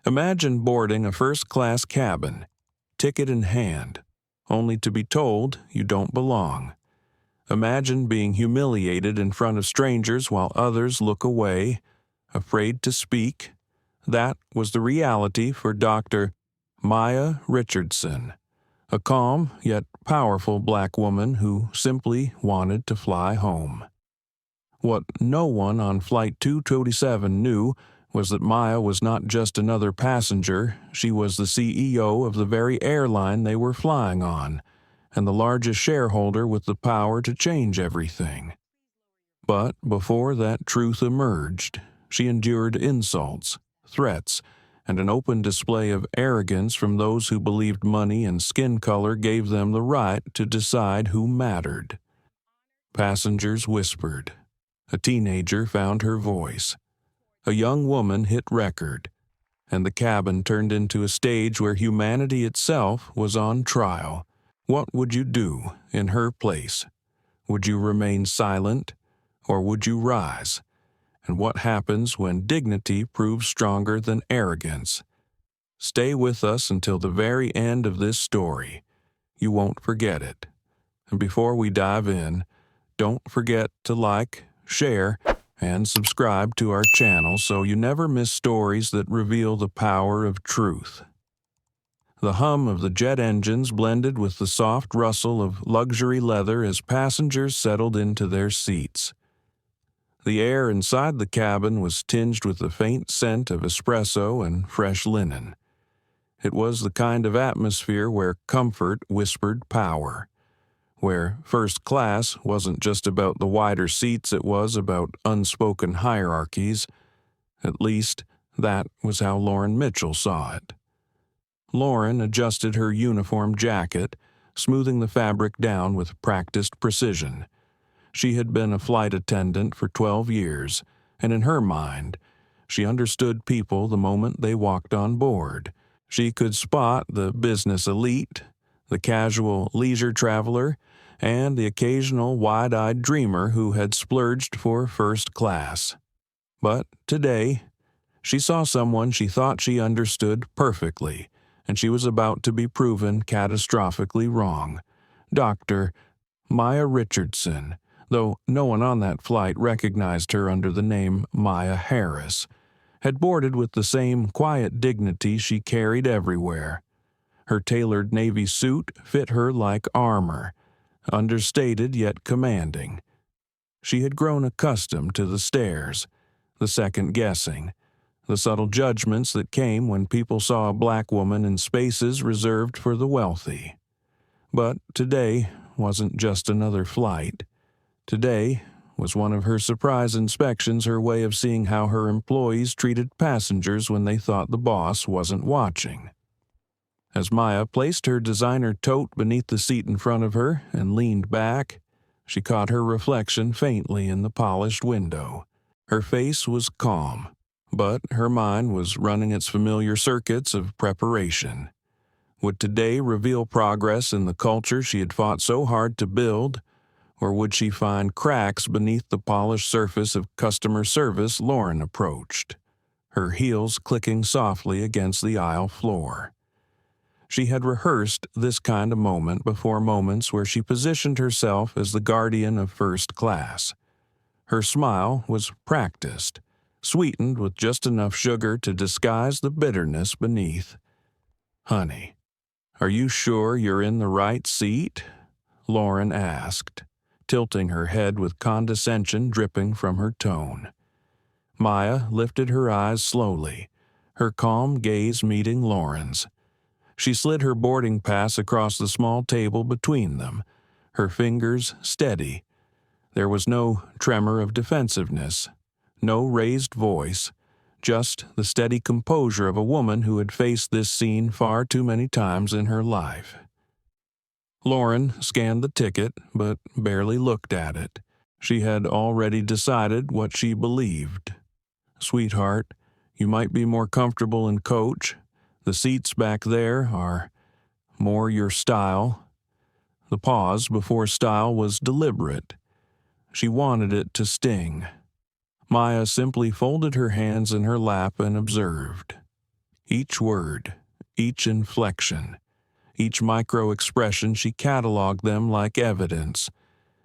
Imagine boarding a first-class cabin, ticket in hand, only to be told you don't belong. Imagine being humiliated in front of strangers while others look away, afraid to speak. That was the reality for Dr. Maya Richardson, a calm yet powerful black woman who simply wanted to fly home. What no one on Flight 227 knew was that Maya was not just another passenger, she was the CEO of the very airline they were flying on, and the largest shareholder with the power to change everything. But before that truth emerged, she endured insults, threats, and an open display of arrogance from those who believed money and skin color gave them the right to decide who mattered. Passengers whispered. A teenager found her voice. A young woman hit record, and the cabin turned into a stage where humanity itself was on trial. What would you do in her place? Would you remain silent, or would you rise? And what happens when dignity proves stronger than arrogance? Stay with us until the very end of this story. You won't forget it. And before we dive in, don't forget to like, share, and subscribe to our channel so you never miss stories that reveal the power of truth. The hum of the jet engines blended with the soft rustle of luxury leather as passengers settled into their seats. The air inside the cabin was tinged with the faint scent of espresso and fresh linen. It was the kind of atmosphere where comfort whispered power, where first class wasn't just about the wider seats, it was about unspoken hierarchies. At least, that was how Lauren Mitchell saw it. Lauren adjusted her uniform jacket, smoothing the fabric down with practiced precision. She had been a flight attendant for 12 years, and in her mind, she understood people the moment they walked on board. She could spot the business elite, the casual leisure traveler, and the occasional wide-eyed dreamer who had splurged for first class. But today, she saw someone she thought she understood perfectly, and she was about to be proven catastrophically wrong. Dr. Maya Richardson, though no one on that flight recognized her under the name Maya Harris, had boarded with the same quiet dignity she carried everywhere. Her tailored navy suit fit her like armor, understated yet commanding. She had grown accustomed to the stares, the second-guessing, the subtle judgments that came when people saw a black woman in spaces reserved for the wealthy. But today wasn't just another flight. Today was one of her surprise inspections, her way of seeing how her employees treated passengers when they thought the boss wasn't watching. As Maya placed her designer tote beneath the seat in front of her and leaned back, she caught her reflection faintly in the polished window. Her face was calm, but her mind was running its familiar circuits of preparation. Would today reveal progress in the culture she had fought so hard to build, or would she find cracks beneath the polished surface of customer service Lauren approached, her heels clicking softly against the aisle floor? She had rehearsed this kind of moment before moments where she positioned herself as the guardian of first class. Her smile was practiced, sweetened with just enough sugar to disguise the bitterness beneath. "Honey, are you sure you're in the right seat?" Lauren asked, tilting her head with condescension dripping from her tone. Maya lifted her eyes slowly, her calm gaze meeting Lauren's. She slid her boarding pass across the small table between them, her fingers steady. There was no tremor of defensiveness, no raised voice, just the steady composure of a woman who had faced this scene far too many times in her life. Lauren scanned the ticket, but barely looked at it. She had already decided what she believed. "Sweetheart, you might be more comfortable in coach. The seats back there are more your style." The pause before style was deliberate. She wanted it to sting. Maya simply folded her hands in her lap and observed. Each word, each inflection, each micro-expression, she cataloged them like evidence.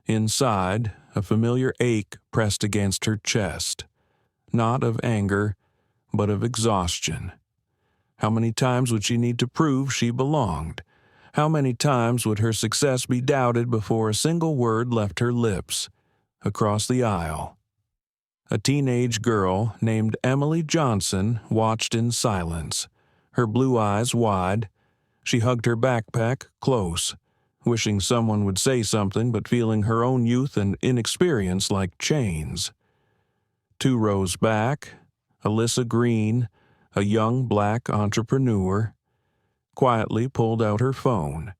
Inside, a familiar ache pressed against her chest, not of anger, but of exhaustion. How many times would she need to prove she belonged? How many times would her success be doubted before a single word left her lips? Across the aisle, a teenage girl named Emily Johnson watched in silence, her blue eyes wide. She hugged her backpack close, wishing someone would say something but feeling her own youth and inexperience like chains. 2 rows back, Alyssa Green, a young black entrepreneur, quietly pulled out her phone.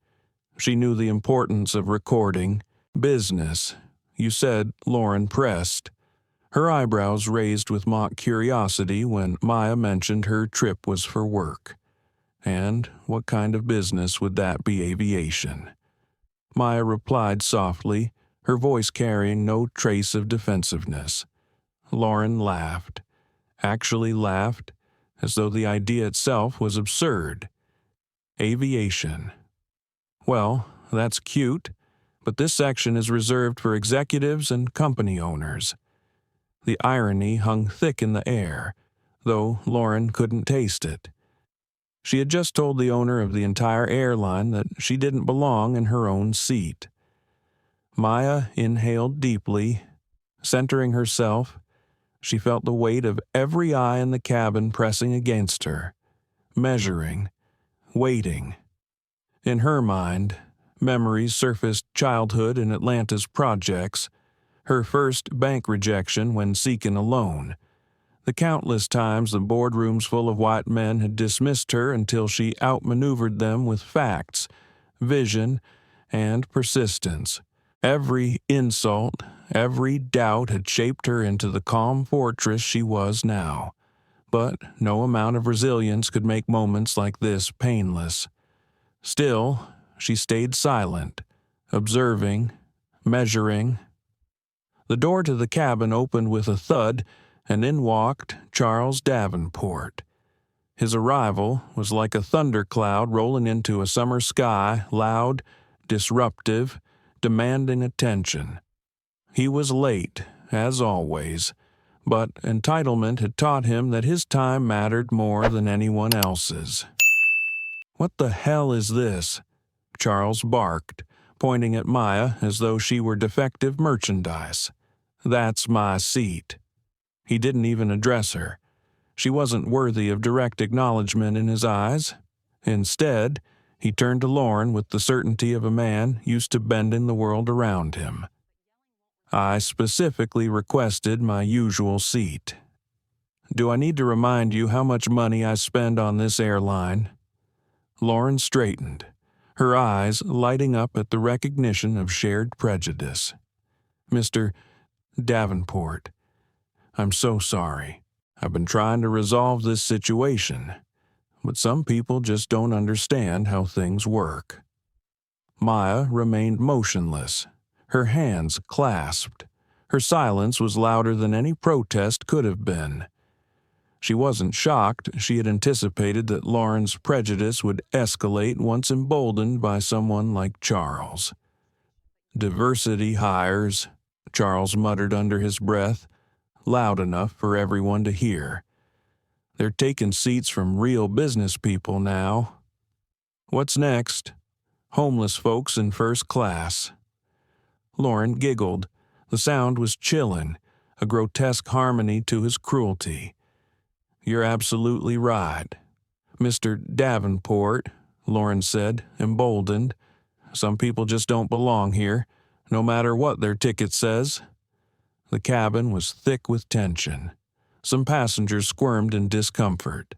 She knew the importance of recording. Business, you said, Lauren pressed. Her eyebrows raised with mock curiosity when Maya mentioned her trip was for work. And what kind of business would that be? Aviation. Maya replied softly, her voice carrying no trace of defensiveness. Lauren laughed. Actually laughed, as though the idea itself was absurd. Aviation. Well, that's cute, but this section is reserved for executives and company owners. The irony hung thick in the air, though Lauren couldn't taste it. She had just told the owner of the entire airline that she didn't belong in her own seat. Maya inhaled deeply. Centering herself, she felt the weight of every eye in the cabin pressing against her, measuring, waiting. In her mind, memories surfaced: childhood in Atlanta's projects, her first bank rejection when seeking a loan, the countless times the boardrooms full of white men had dismissed her until she outmaneuvered them with facts, vision, and persistence. Every insult, every doubt had shaped her into the calm fortress she was now. But no amount of resilience could make moments like this painless. Still, she stayed silent, observing, measuring. The door to the cabin opened with a thud, and in walked Charles Davenport. His arrival was like a thundercloud rolling into a summer sky, loud, disruptive, demanding attention. He was late, as always, but entitlement had taught him that his time mattered more than anyone else's. "What the hell is this?" Charles barked, pointing at Maya as though she were defective merchandise. "That's my seat." He didn't even address her. She wasn't worthy of direct acknowledgement in his eyes. Instead, he turned to Lauren with the certainty of a man used to bending the world around him. "I specifically requested my usual seat. Do I need to remind you how much money I spend on this airline?" Lauren straightened, her eyes lighting up at the recognition of shared prejudice. "Mr. Davenport, I'm so sorry. I've been trying to resolve this situation, but some people just don't understand how things work." Maya remained motionless, her hands clasped. Her silence was louder than any protest could have been. She wasn't shocked. She had anticipated that Lauren's prejudice would escalate once emboldened by someone like Charles. "Diversity hires," Charles muttered under his breath, loud enough for everyone to hear. "They're taking seats from real business people now. What's next? Homeless folks in first class." Lauren giggled. The sound was chilling, a grotesque harmony to his cruelty. "You're absolutely right. Mr. Davenport," Lauren said, emboldened. "Some people just don't belong here, no matter what their ticket says." The cabin was thick with tension. Some passengers squirmed in discomfort.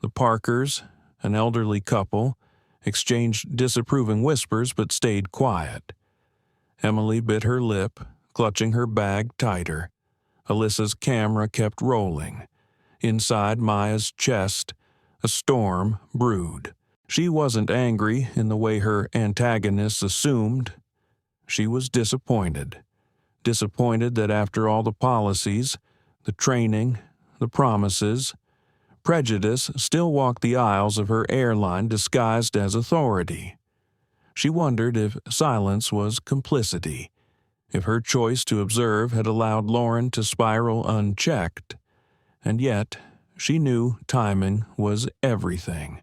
The Parkers, an elderly couple, exchanged disapproving whispers but stayed quiet. Emily bit her lip, clutching her bag tighter. Alyssa's camera kept rolling. Inside Maya's chest, a storm brewed. She wasn't angry in the way her antagonists assumed. She was disappointed. Disappointed that after all the policies, the training, the promises, Prejudice still walked the aisles of her airline disguised as authority. She wondered if silence was complicity, if her choice to observe had allowed Lauren to spiral unchecked. And yet, she knew timing was everything.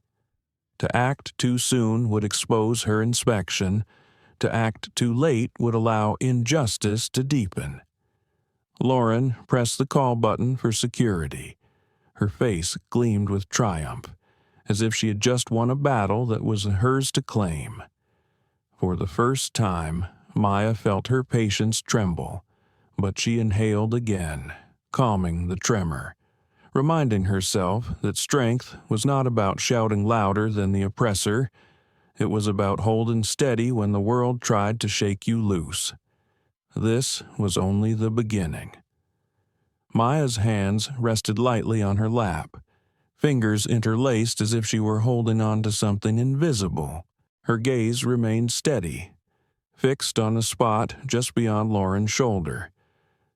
To act too soon would expose her inspection. To act too late would allow injustice to deepen. Lauren pressed the call button for security. Her face gleamed with triumph, as if she had just won a battle that was hers to claim. For the first time, Maya felt her patience tremble, but she inhaled again, calming the tremor, reminding herself that strength was not about shouting louder than the oppressor. It was about holding steady when the world tried to shake you loose. This was only the beginning. Maya's hands rested lightly on her lap, fingers interlaced as if she were holding on to something invisible. Her gaze remained steady, fixed on a spot just beyond Lauren's shoulder.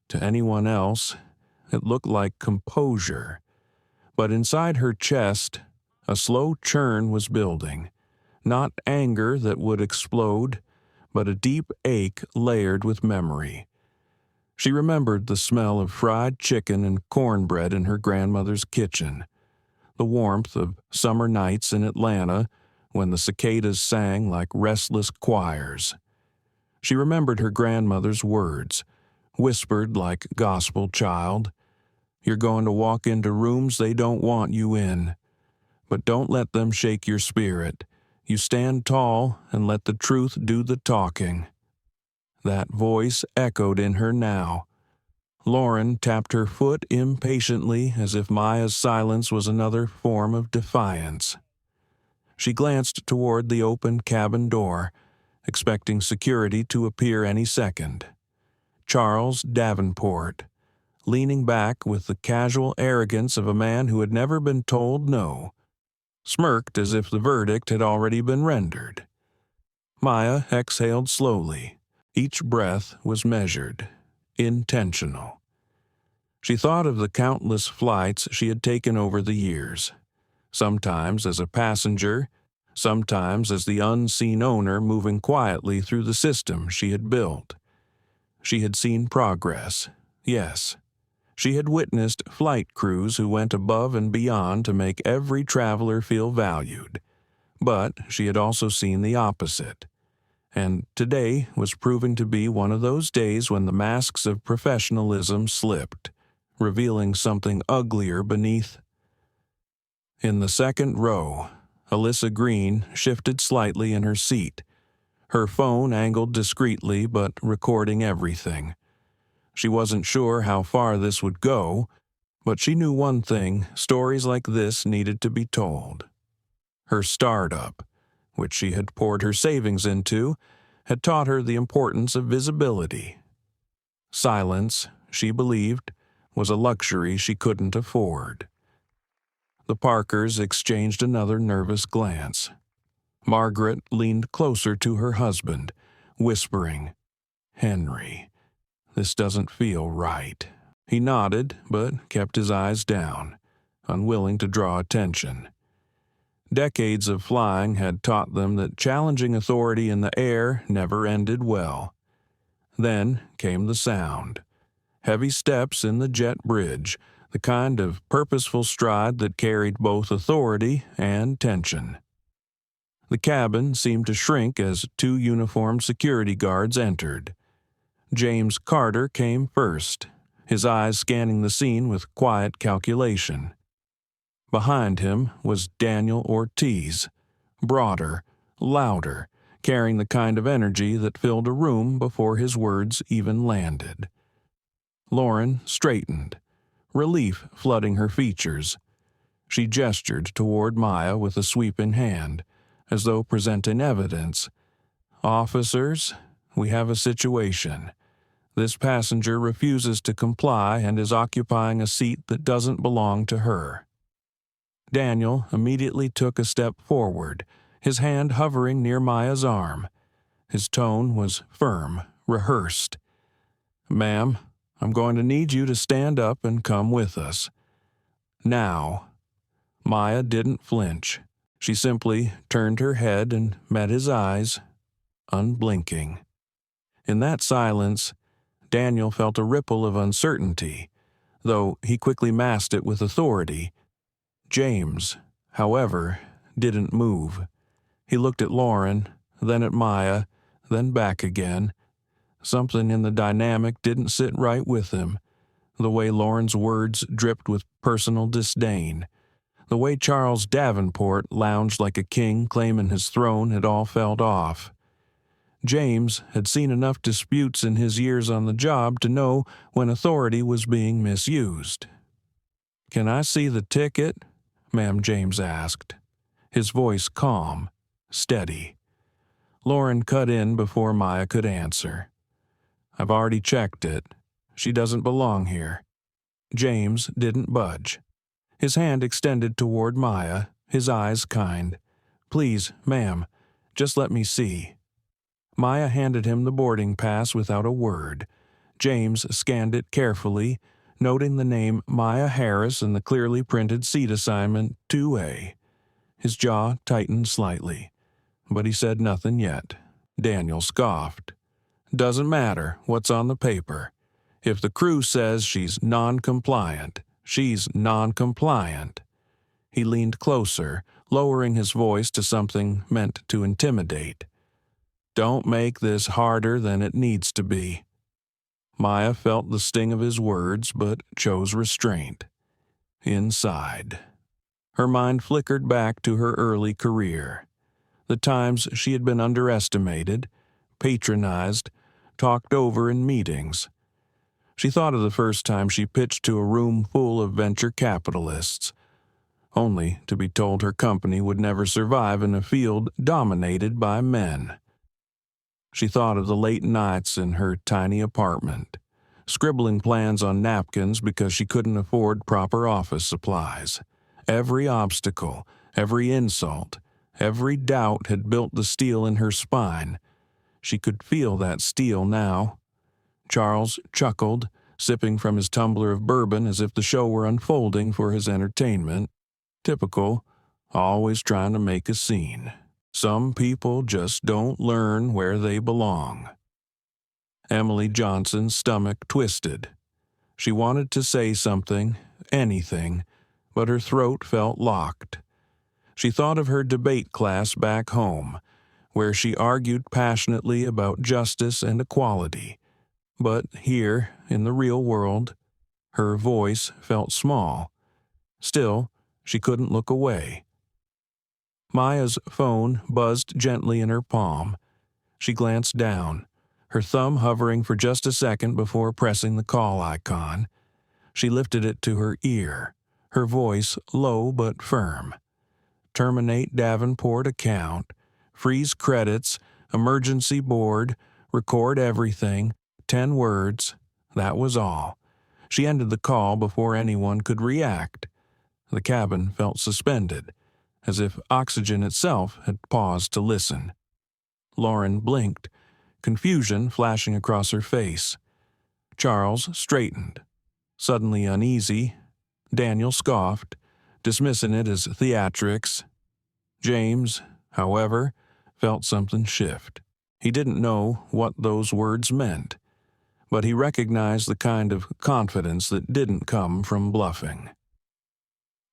To anyone else, it looked like composure. But inside her chest, a slow churn was building. Not anger that would explode, but a deep ache layered with memory. She remembered the smell of fried chicken and cornbread in her grandmother's kitchen, the warmth of summer nights in Atlanta when the cicadas sang like restless choirs. She remembered her grandmother's words, whispered like gospel child. You're going to walk into rooms they don't want you in, but don't let them shake your spirit. You stand tall and let the truth do the talking. That voice echoed in her now. Lauren tapped her foot impatiently as if Maya's silence was another form of defiance. She glanced toward the open cabin door, expecting security to appear any second. Charles Davenport, leaning back with the casual arrogance of a man who had never been told no, smirked as if the verdict had already been rendered. Maya exhaled slowly. Each breath was measured, intentional. She thought of the countless flights she had taken over the years, sometimes as a passenger, sometimes as the unseen owner moving quietly through the system she had built. She had seen progress, yes. She had witnessed flight crews who went above and beyond to make every traveler feel valued. But she had also seen the opposite. And today was proving to be one of those days when the masks of professionalism slipped, revealing something uglier beneath. In the second row, Alyssa Green shifted slightly in her seat, her phone angled discreetly but recording everything. She wasn't sure how far this would go, but she knew one thing: stories like this needed to be told. Her startup, which she had poured her savings into, had taught her the importance of visibility. Silence, she believed, was a luxury she couldn't afford. The Parkers exchanged another nervous glance. Margaret leaned closer to her husband, whispering, "Henry, this doesn't feel right." He nodded, but kept his eyes down, unwilling to draw attention. Decades of flying had taught them that challenging authority in the air never ended well. Then came the sound. Heavy steps in the jet bridge, the kind of purposeful stride that carried both authority and tension. The cabin seemed to shrink as two uniformed security guards entered. James Carter came first, his eyes scanning the scene with quiet calculation. Behind him was Daniel Ortiz, broader, louder, carrying the kind of energy that filled a room before his words even landed. Lauren straightened, relief flooding her features. She gestured toward Maya with a sweeping hand, as though presenting evidence. "Officers, we have a situation. This passenger refuses to comply and is occupying a seat that doesn't belong to her." Daniel immediately took a step forward, his hand hovering near Maya's arm. His tone was firm, rehearsed. "Ma'am, I'm going to need you to stand up and come with us. Now." Maya didn't flinch. She simply turned her head and met his eyes, unblinking. In that silence, Daniel felt a ripple of uncertainty, though he quickly masked it with authority. James, however, didn't move. He looked at Lauren, then at Maya, then back again. Something in the dynamic didn't sit right with him. The way Lauren's words dripped with personal disdain. The way Charles Davenport lounged like a king claiming his throne had all felt off. James had seen enough disputes in his years on the job to know when authority was being misused. "Can I see the ticket?" Ma'am James asked, his voice calm, steady. Lauren cut in before Maya could answer. "I've already checked it. She doesn't belong here." James didn't budge. His hand extended toward Maya, his eyes kind. "Please, ma'am, just let me see." Maya handed him the boarding pass without a word. James scanned it carefully, noting the name Maya Harris and the clearly printed seat assignment 2A. His jaw tightened slightly, but he said nothing yet. Daniel scoffed. "Doesn't matter what's on the paper. If the crew says she's non-compliant, she's non-compliant." He leaned closer, lowering his voice to something meant to intimidate. "Don't make this harder than it needs to be." Maya felt the sting of his words, but chose restraint. Inside. Her mind flickered back to her early career. The times she had been underestimated, patronized, talked over in meetings. She thought of the first time she pitched to a room full of venture capitalists, only to be told her company would never survive in a field dominated by men. She thought of the late nights in her tiny apartment, scribbling plans on napkins because she couldn't afford proper office supplies. Every obstacle, every insult, every doubt had built the steel in her spine. She could feel that steel now. Charles chuckled, sipping from his tumbler of bourbon as if the show were unfolding for his entertainment. Typical, always trying to make a scene. Some people just don't learn where they belong. Emily Johnson's stomach twisted. She wanted to say something, anything, but her throat felt locked. She thought of her debate class back home, where she argued passionately about justice and equality. But here, in the real world, her voice felt small. Still, she couldn't look away. Maya's phone buzzed gently in her palm. She glanced down, her thumb hovering for just a second before pressing the call icon. She lifted it to her ear, her voice low but firm. "Terminate Davenport account, freeze credits, emergency board, record everything, 10 words." That was all. She ended the call before anyone could react. The cabin felt suspended, as if oxygen itself had paused to listen. Lauren blinked, confusion flashing across her face. Charles straightened, suddenly uneasy. Daniel scoffed, dismissing it as theatrics. James, however, felt something shift. He didn't know what those words meant, but he recognized the kind of confidence that didn't come from bluffing.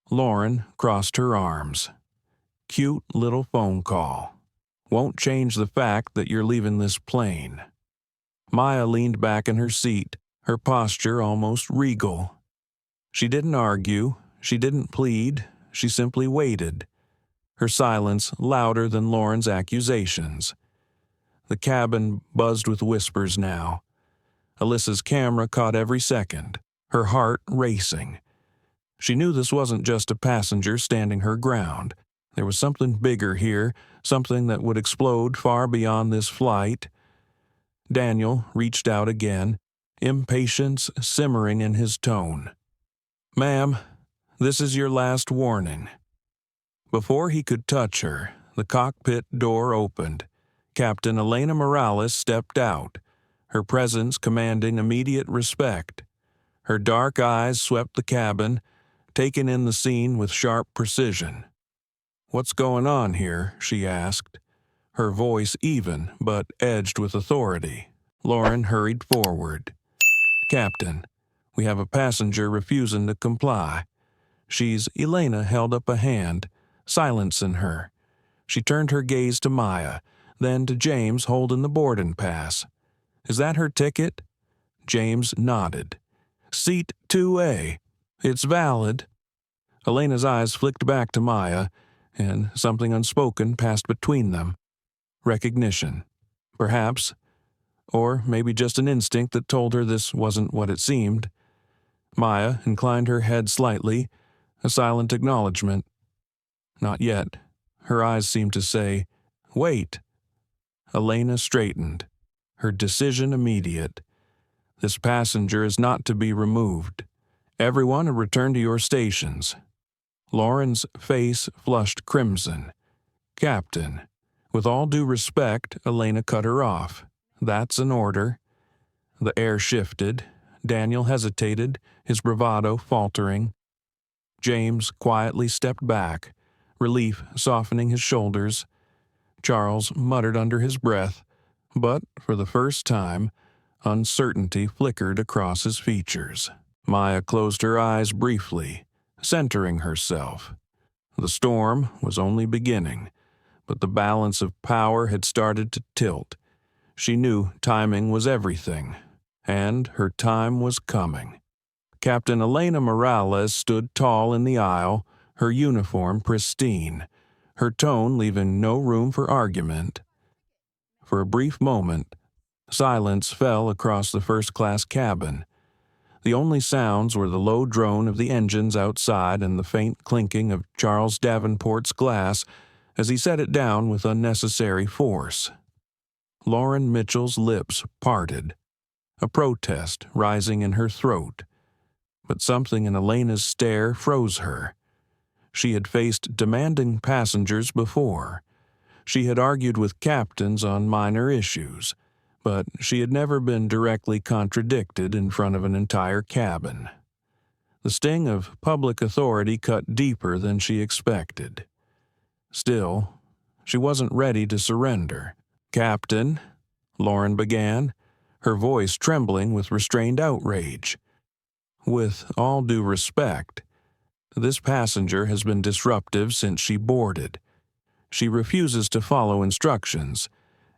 Lauren crossed her arms. "Cute little phone call. Won't change the fact that you're leaving this plane." Maya leaned back in her seat, her posture almost regal. She didn't argue, she didn't plead, she simply waited, her silence louder than Lauren's accusations. The cabin buzzed with whispers now. Alyssa's camera caught every second, her heart racing. She knew this wasn't just a passenger standing her ground. There was something bigger here, something that would explode far beyond this flight. Daniel reached out again, impatience simmering in his tone. "Ma'am, this is your last warning." Before he could touch her, the cockpit door opened. Captain Elena Morales stepped out, her presence commanding immediate respect. Her dark eyes swept the cabin, taking in the scene with sharp precision. "What's going on here?" she asked, her voice even but edged with authority. Lauren hurried forward. "Captain, we have a passenger refusing to comply. Elena held up a hand, silencing her. She turned her gaze to Maya, then to James holding the boarding pass. "Is that her ticket?" James nodded. "Seat 2A. It's valid." Elena's eyes flicked back to Maya, and something unspoken passed between them. Recognition, perhaps, or maybe just an instinct that told her this wasn't what it seemed. Maya inclined her head slightly, a silent acknowledgement. Not yet. Her eyes seemed to say, "Wait." Elena straightened, her decision immediate. "This passenger is not to be removed. Everyone return to your stations." Lauren's face flushed crimson. "Captain." With all due respect, Elena cut her off. "That's an order." The air shifted. Daniel hesitated, his bravado faltering. James quietly stepped back, relief softening his shoulders. Charles muttered under his breath, but for the first time, uncertainty flickered across his features. Maya closed her eyes briefly, centering herself. The storm was only beginning, but the balance of power had started to tilt. She knew timing was everything, and her time was coming. Captain Elena Morales stood tall in the aisle, her uniform pristine, her tone leaving no room for argument. For a brief moment, silence fell across the first-class cabin. The only sounds were the low drone of the engines outside and the faint clinking of Charles Davenport's glass as he set it down with unnecessary force. Lauren Mitchell's lips parted, a protest rising in her throat. But something in Elena's stare froze her. She had faced demanding passengers before. She had argued with captains on minor issues, but she had never been directly contradicted in front of an entire cabin. The sting of public authority cut deeper than she expected. Still, she wasn't ready to surrender. "Captain," Lauren began, her voice trembling with restrained outrage. "With all due respect, this passenger has been disruptive since she boarded. She refuses to follow instructions,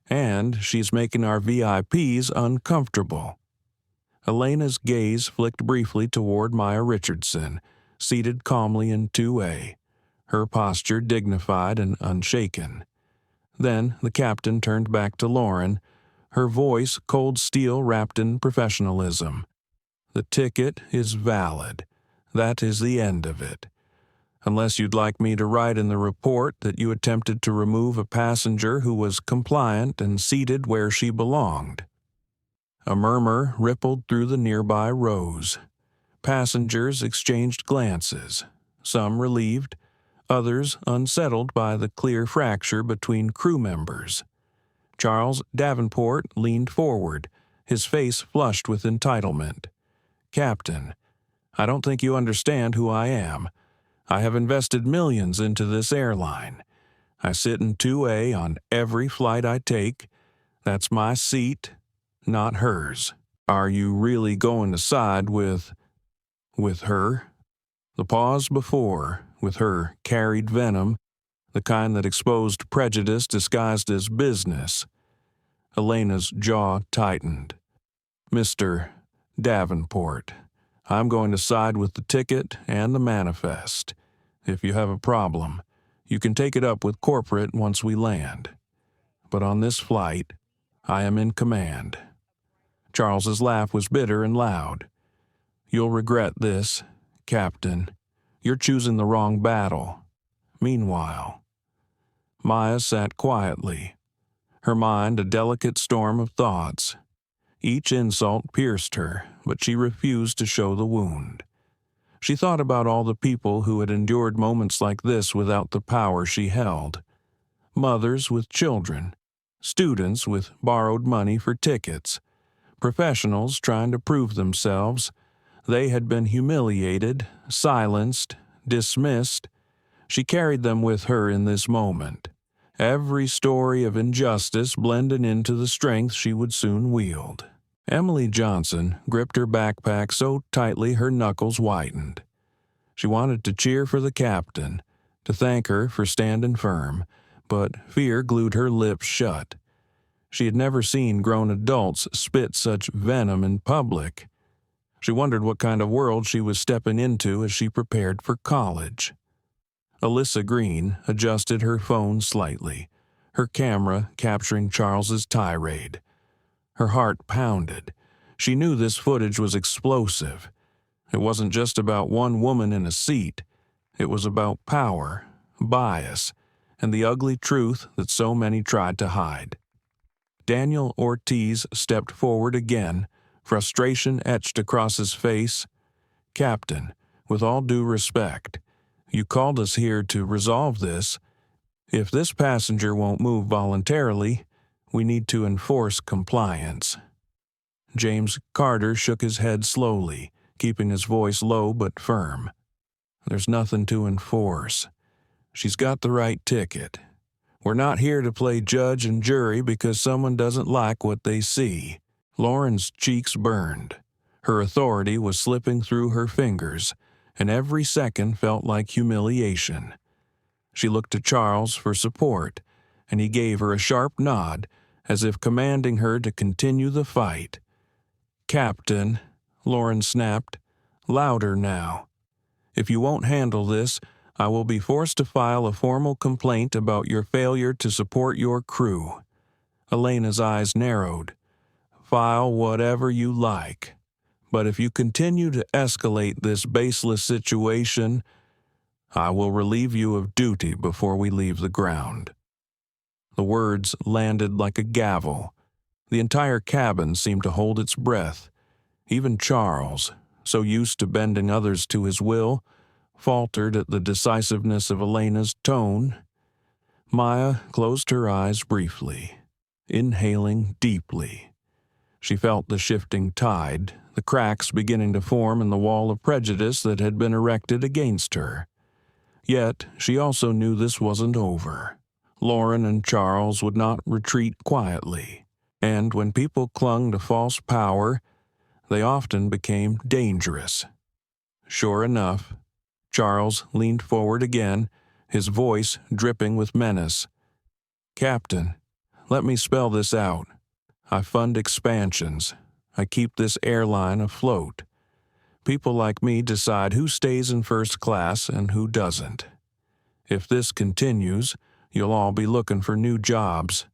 and she's making our VIPs uncomfortable." Elena's gaze flicked briefly toward Maya Richardson, seated calmly in 2A, her posture dignified and unshaken. Then the captain turned back to Lauren, her voice cold steel wrapped in professionalism. "The ticket is valid. That is the end of it. Unless you'd like me to write in the report that you attempted to remove a passenger who was compliant and seated where she belonged." A murmur rippled through the nearby rows. Passengers exchanged glances, some relieved, others unsettled by the clear fracture between crew members. Charles Davenport leaned forward, his face flushed with entitlement. "Captain, I don't think you understand who I am. I have invested millions into this airline. I sit in 2A on every flight I take. That's my seat, not hers. Are you really going to side with her?" The pause before, with her carried venom, the kind that exposed prejudice disguised as business. Elena's jaw tightened. "Mr. Davenport, I'm going to side with the ticket and the manifest. If you have a problem, you can take it up with corporate once we land. But on this flight, I am in command." Charles's laugh was bitter and loud. "You'll regret this, Captain. You're choosing the wrong battle." Meanwhile, Maya sat quietly, her mind a delicate storm of thoughts. Each insult pierced her, but she refused to show the wound. She thought about all the people who had endured moments like this without the power she held. Mothers with children, students with borrowed money for tickets, professionals trying to prove themselves, They had been humiliated, silenced, dismissed. She carried them with her in this moment, every story of injustice blended into the strength she would soon wield. Emily Johnson gripped her backpack so tightly her knuckles whitened. She wanted to cheer for the captain, to thank her for standing firm, but fear glued her lips shut. She had never seen grown adults spit such venom in public. She wondered what kind of world she was stepping into as she prepared for college. Alyssa Green adjusted her phone slightly, her camera capturing Charles's tirade. Her heart pounded. She knew this footage was explosive. It wasn't just about one woman in a seat. It was about power, bias, and the ugly truth that so many tried to hide. Daniel Ortiz stepped forward again, frustration etched across his face. "Captain, with all due respect, you called us here to resolve this. If this passenger won't move voluntarily, we need to enforce compliance." James Carter shook his head slowly, keeping his voice low but firm. "There's nothing to enforce. She's got the right ticket. We're not here to play judge and jury because someone doesn't like what they see." Lauren's cheeks burned. Her authority was slipping through her fingers, and every second felt like humiliation. She looked to Charles for support, and he gave her a sharp nod, as if commanding her to continue the fight. "Captain," Lauren snapped, louder now. "If you won't handle this, I will be forced to file a formal complaint about your failure to support your crew." Elena's eyes narrowed. "File whatever you like. But if you continue to escalate this baseless situation, I will relieve you of duty before we leave the ground." The words landed like a gavel. The entire cabin seemed to hold its breath. Even Charles, so used to bending others to his will, faltered at the decisiveness of Elena's tone. Maya closed her eyes briefly, inhaling deeply. She felt the shifting tide, the cracks beginning to form in the wall of prejudice that had been erected against her. Yet she also knew this wasn't over. Lauren and Charles would not retreat quietly, and when people clung to false power, they often became dangerous. Sure enough, Charles leaned forward again, his voice dripping with menace. "Captain, let me spell this out. I fund expansions. I keep this airline afloat. People like me decide who stays in first class and who doesn't. If this continues, you'll all be looking for new jobs."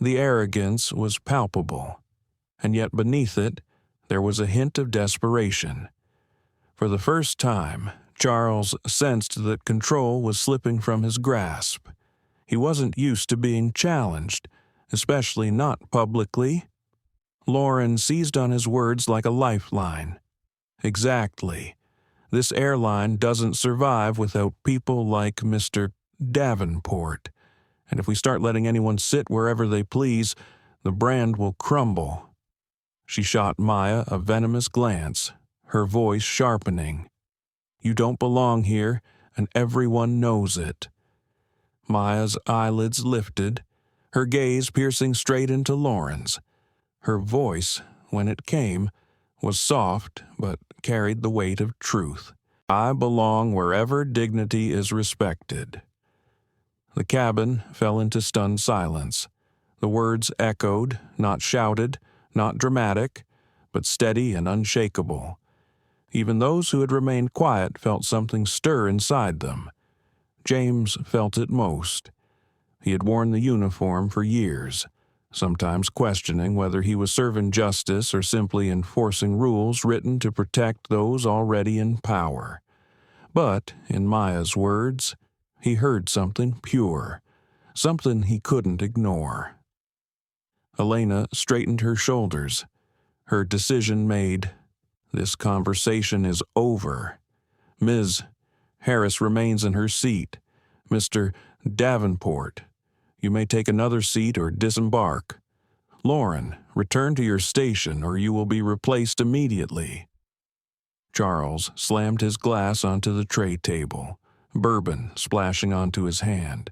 The arrogance was palpable, and yet beneath it, there was a hint of desperation. For the first time, Charles sensed that control was slipping from his grasp. He wasn't used to being challenged, especially not publicly. Lauren seized on his words like a lifeline. "Exactly. This airline doesn't survive without people like Mr. Davenport. And if we start letting anyone sit wherever they please, the brand will crumble." She shot Maya a venomous glance, her voice sharpening. "You don't belong here, and everyone knows it." Maya's eyelids lifted, her gaze piercing straight into Lauren's. Her voice, when it came, was soft but carried the weight of truth. "I belong wherever dignity is respected." The cabin fell into stunned silence. The words echoed, not shouted, not dramatic, but steady and unshakable. Even those who had remained quiet felt something stir inside them. James felt it most. He had worn the uniform for years, sometimes questioning whether he was serving justice or simply enforcing rules written to protect those already in power. But, in Maya's words, he heard something pure, something he couldn't ignore. Elena straightened her shoulders, her decision made. This conversation is over. "Ms. Harris remains in her seat. Mr. Davenport, you may take another seat or disembark. Lauren, return to your station or you will be replaced immediately." Charles slammed his glass onto the tray table, bourbon splashing onto his hand.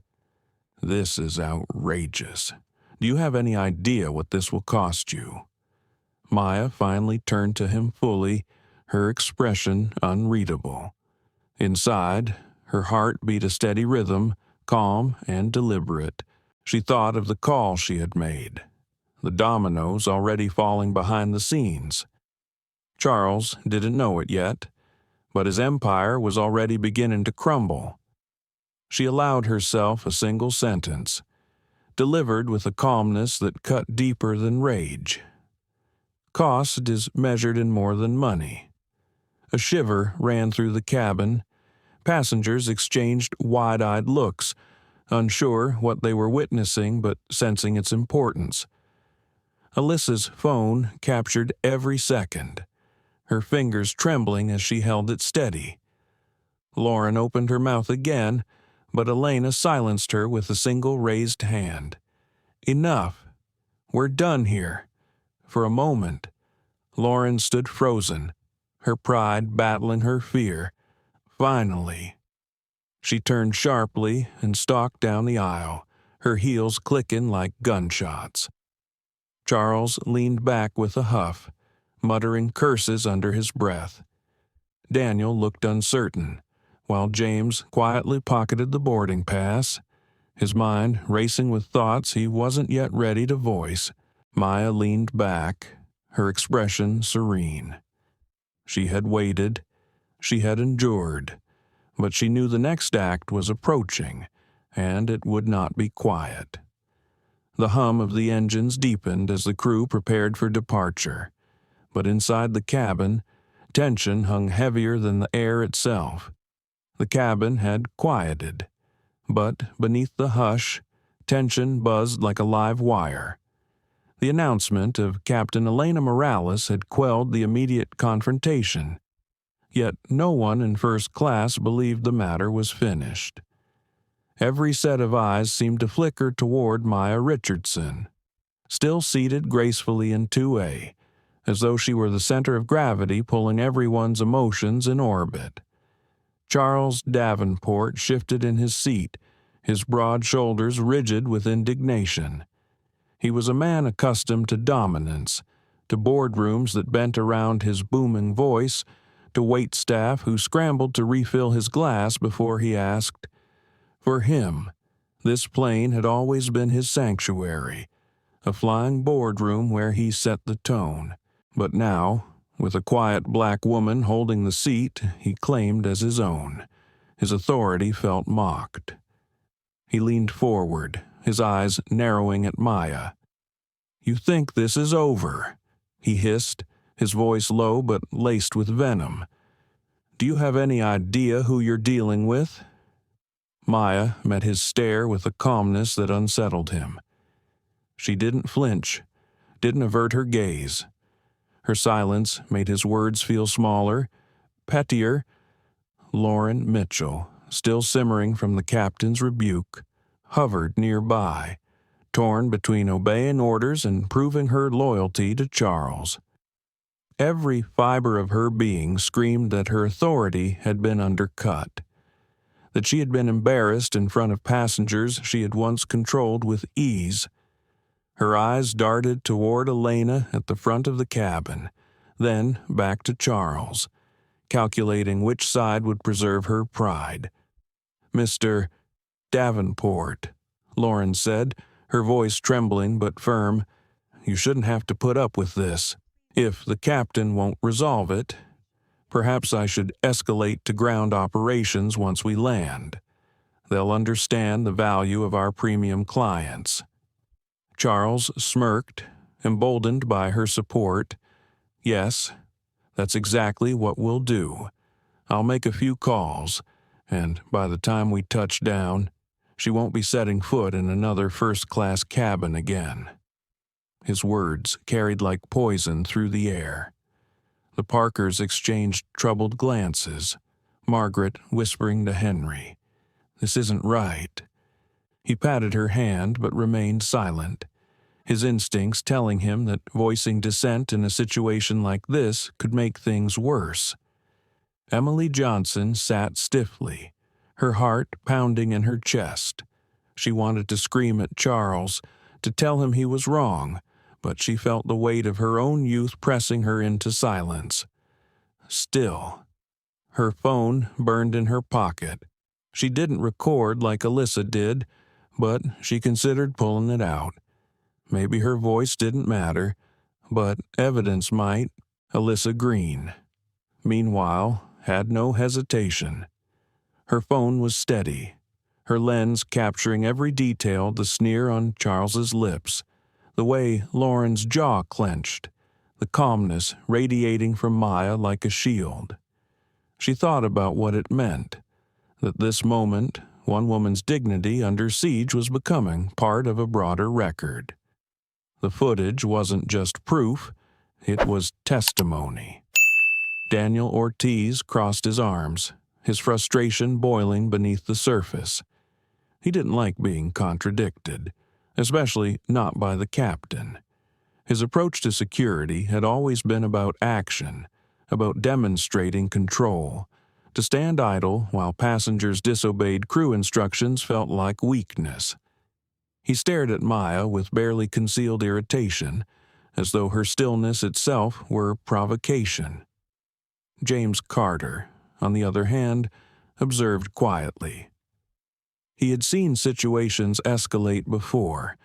"This is outrageous. Do you have any idea what this will cost you?" Maya finally turned to him fully, her expression unreadable. Inside, her heart beat a steady rhythm, calm and deliberate. She thought of the call she had made, the dominoes already falling behind the scenes. Charles didn't know it yet, but his empire was already beginning to crumble. She allowed herself a single sentence, delivered with a calmness that cut deeper than rage. Cost is measured in more than money. A shiver ran through the cabin. Passengers exchanged wide-eyed looks, unsure what they were witnessing but sensing its importance. Alyssa's phone captured every second, her fingers trembling as she held it steady. Lauren opened her mouth again, but Elena silenced her with a single raised hand. "Enough. We're done here." For a moment, Lauren stood frozen, her pride battling her fear. Finally, she turned sharply and stalked down the aisle, her heels clicking like gunshots. Charles leaned back with a huff, muttering curses under his breath. Daniel looked uncertain, while James quietly pocketed the boarding pass, his mind racing with thoughts he wasn't yet ready to voice. Maya leaned back, her expression serene. She had waited, she had endured, but she knew the next act was approaching, and it would not be quiet. The hum of the engines deepened as the crew prepared for departure, but inside the cabin, tension hung heavier than the air itself. The cabin had quieted, but beneath the hush, tension buzzed like a live wire. The announcement of Captain Elena Morales had quelled the immediate confrontation, yet no one in first class believed the matter was finished. Every set of eyes seemed to flicker toward Maya Richardson, still seated gracefully in 2A, as though she were the center of gravity pulling everyone's emotions in orbit. Charles Davenport shifted in his seat, his broad shoulders rigid with indignation. He was a man accustomed to dominance, to boardrooms that bent around his booming voice, to waitstaff who scrambled to refill his glass before he asked. For him, this plane had always been his sanctuary, a flying boardroom where he set the tone. But now, with a quiet black woman holding the seat he claimed as his own, his authority felt mocked. He leaned forward, his eyes narrowing at Maya. "You think this is over?" he hissed, his voice low but laced with venom. "Do you have any idea who you're dealing with?" Maya met his stare with a calmness that unsettled him. She didn't flinch, didn't avert her gaze. Her silence made his words feel smaller, pettier. Lauren Mitchell, still simmering from the captain's rebuke, hovered nearby, torn between obeying orders and proving her loyalty to Charles. Every fiber of her being screamed that her authority had been undercut, that she had been embarrassed in front of passengers she had once controlled with ease. Her eyes darted toward Elena at the front of the cabin, then back to Charles, calculating which side would preserve her pride. "Mr. Davenport," Lauren said, her voice trembling but firm, "you shouldn't have to put up with this. If the captain won't resolve it, perhaps I should escalate to ground operations once we land. They'll understand the value of our premium clients." Charles smirked, emboldened by her support. "Yes, that's exactly what we'll do. I'll make a few calls, and by the time we touch down, she won't be setting foot in another first-class cabin again." His words carried like poison through the air. The Parkers exchanged troubled glances, Margaret whispering to Henry, "This isn't right." He patted her hand but remained silent, his instincts telling him that voicing dissent in a situation like this could make things worse. Emily Johnson sat stiffly, her heart pounding in her chest. She wanted to scream at Charles, to tell him he was wrong, but she felt the weight of her own youth pressing her into silence. Still, her phone burned in her pocket. She didn't record like Alyssa did, but she considered pulling it out. Maybe her voice didn't matter, but evidence might. Alyssa Green, meanwhile, had no hesitation. Her phone was steady, her lens capturing every detail, the sneer on Charles's lips, the way Lauren's jaw clenched, the calmness radiating from Maya like a shield. She thought about what it meant, that this moment, one woman's dignity under siege was becoming part of a broader record. The footage wasn't just proof, it was testimony. Daniel Ortiz crossed his arms, his frustration boiling beneath the surface. He didn't like being contradicted, especially not by the captain. His approach to security had always been about action, about demonstrating control. To stand idle while passengers disobeyed crew instructions felt like weakness. He stared at Maya with barely concealed irritation, as though her stillness itself were provocation. James Carter, on the other hand, observed quietly. He had seen situations escalate before,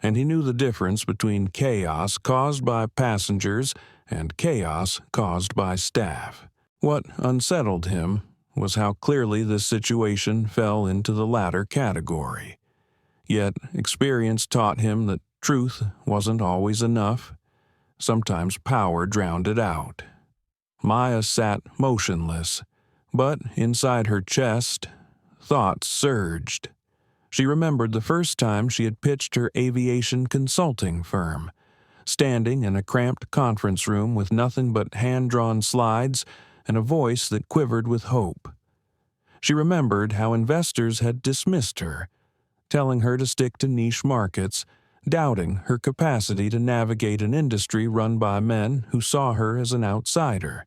and he knew the difference between chaos caused by passengers and chaos caused by staff. What unsettled him was how clearly this situation fell into the latter category. Yet experience taught him that truth wasn't always enough. Sometimes power drowned it out. Maya sat motionless, but inside her chest, thoughts surged. She remembered the first time she had pitched her aviation consulting firm, standing in a cramped conference room with nothing but hand-drawn slides and a voice that quivered with hope. She remembered how investors had dismissed her, telling her to stick to niche markets, doubting her capacity to navigate an industry run by men who saw her as an outsider.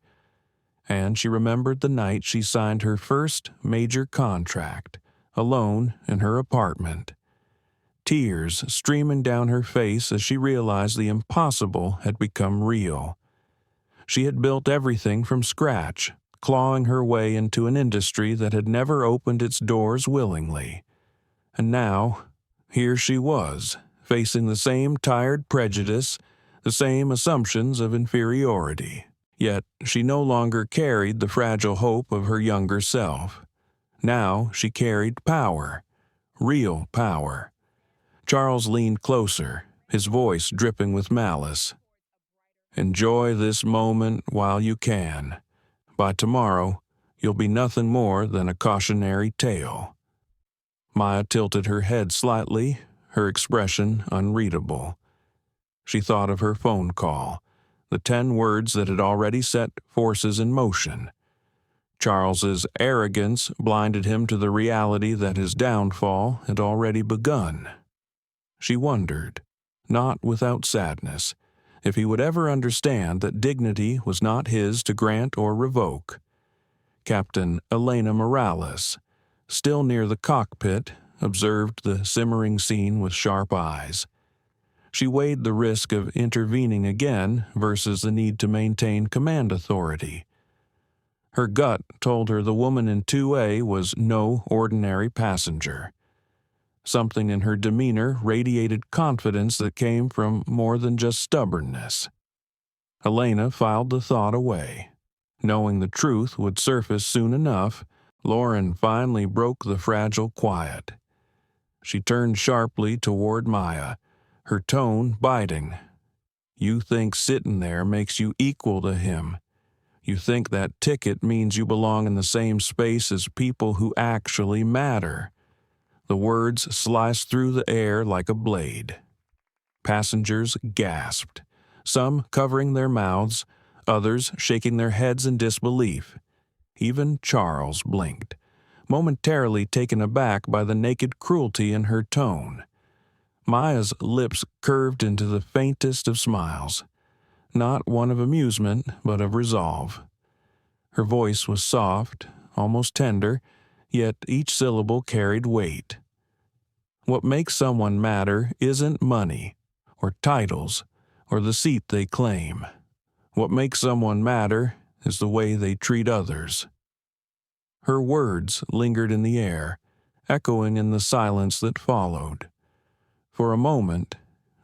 And she remembered the night she signed her first major contract, alone in her apartment. Tears streaming down her face as she realized the impossible had become real. She had built everything from scratch, clawing her way into an industry that had never opened its doors willingly. And now, here she was, facing the same tired prejudice, the same assumptions of inferiority. Yet she no longer carried the fragile hope of her younger self. Now she carried power, real power. Charles leaned closer, his voice dripping with malice. Enjoy this moment while you can. By tomorrow, you'll be nothing more than a cautionary tale. Maya tilted her head slightly, her expression unreadable. She thought of her phone call, the 10 words that had already set forces in motion. Charles's arrogance blinded him to the reality that his downfall had already begun. She wondered, not without sadness, if he would ever understand that dignity was not his to grant or revoke. Captain Elena Morales, still near the cockpit, observed the simmering scene with sharp eyes. She weighed the risk of intervening again versus the need to maintain command authority. Her gut told her the woman in 2A was no ordinary passenger. Something in her demeanor radiated confidence that came from more than just stubbornness. Elena filed the thought away. Knowing the truth would surface soon enough, Lauren finally broke the fragile quiet. She turned sharply toward Maya, her tone biting. You think sitting there makes you equal to him. You think that ticket means you belong in the same space as people who actually matter. The words sliced through the air like a blade. Passengers gasped, some covering their mouths, others shaking their heads in disbelief. Even Charles blinked, momentarily taken aback by the naked cruelty in her tone. Maya's lips curved into the faintest of smiles, not one of amusement, but of resolve. Her voice was soft, almost tender, yet each syllable carried weight. What makes someone matter isn't money, or titles, or the seat they claim. What makes someone matter is the way they treat others. Her words lingered in the air, echoing in the silence that followed. For a moment,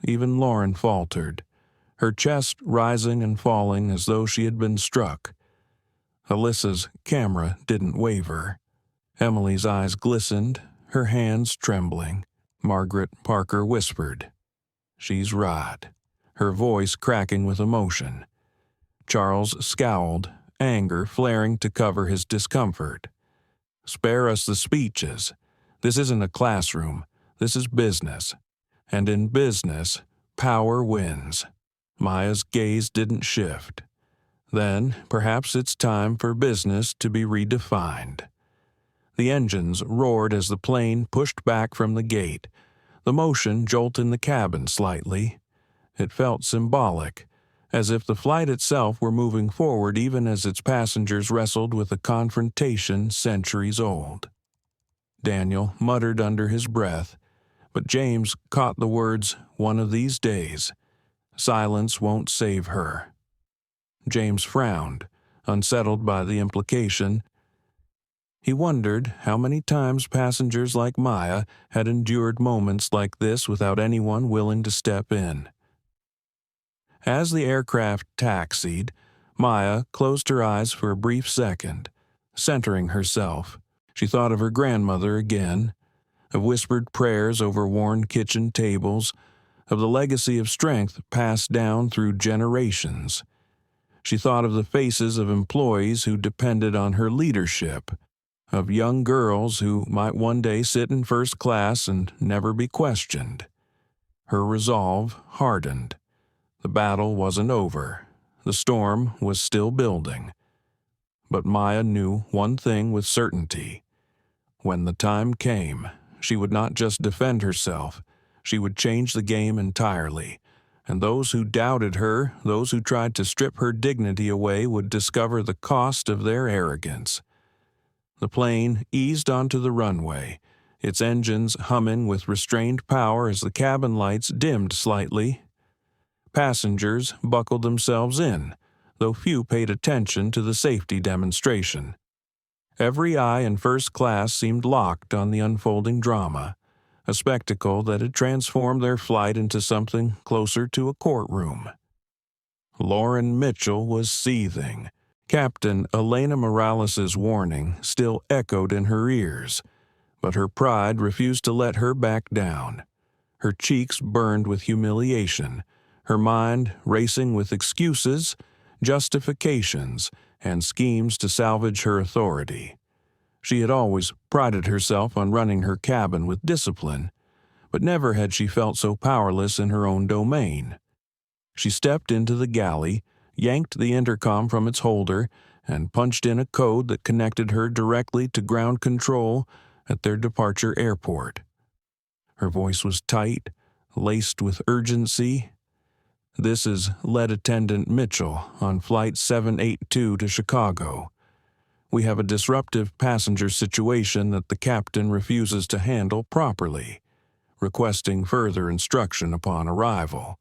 even Lauren faltered, her chest rising and falling as though she had been struck. Alyssa's camera didn't waver. Emily's eyes glistened, her hands trembling. Margaret Parker whispered, "She's right," her voice cracking with emotion. Charles scowled, anger flaring to cover his discomfort. "Spare us the speeches. This isn't a classroom. This is business. And in business, power wins." Maya's gaze didn't shift. "Then, perhaps it's time for business to be redefined." The engines roared as the plane pushed back from the gate. The motion jolted the cabin slightly. It felt symbolic, as if the flight itself were moving forward even as its passengers wrestled with a confrontation centuries old. Daniel muttered under his breath, but James caught the words, "One of these days. Silence won't save her." James frowned, unsettled by the implication. He wondered how many times passengers like Maya had endured moments like this without anyone willing to step in. As the aircraft taxied, Maya closed her eyes for a brief second, centering herself. She thought of her grandmother again, of whispered prayers over worn kitchen tables, of the legacy of strength passed down through generations. She thought of the faces of employees who depended on her leadership, of young girls who might one day sit in first class and never be questioned. Her resolve hardened. The battle wasn't over. The storm was still building. But Maya knew one thing with certainty. When the time came, she would not just defend herself, she would change the game entirely. And those who doubted her, those who tried to strip her dignity away, would discover the cost of their arrogance. The plane eased onto the runway, its engines humming with restrained power as the cabin lights dimmed slightly. Passengers buckled themselves in, though few paid attention to the safety demonstration. Every eye in first class seemed locked on the unfolding drama, a spectacle that had transformed their flight into something closer to a courtroom. Lauren Mitchell was seething. Captain Elena Morales' warning still echoed in her ears, but her pride refused to let her back down. Her cheeks burned with humiliation, her mind racing with excuses, justifications, and schemes to salvage her authority. She had always prided herself on running her cabin with discipline, but never had she felt so powerless in her own domain. She stepped into the galley, yanked the intercom from its holder, and punched in a code that connected her directly to ground control at their departure airport. Her voice was tight, laced with urgency. "This is Lead Attendant Mitchell on Flight 782 to Chicago. We have a disruptive passenger situation that the captain refuses to handle properly, requesting further instruction upon arrival."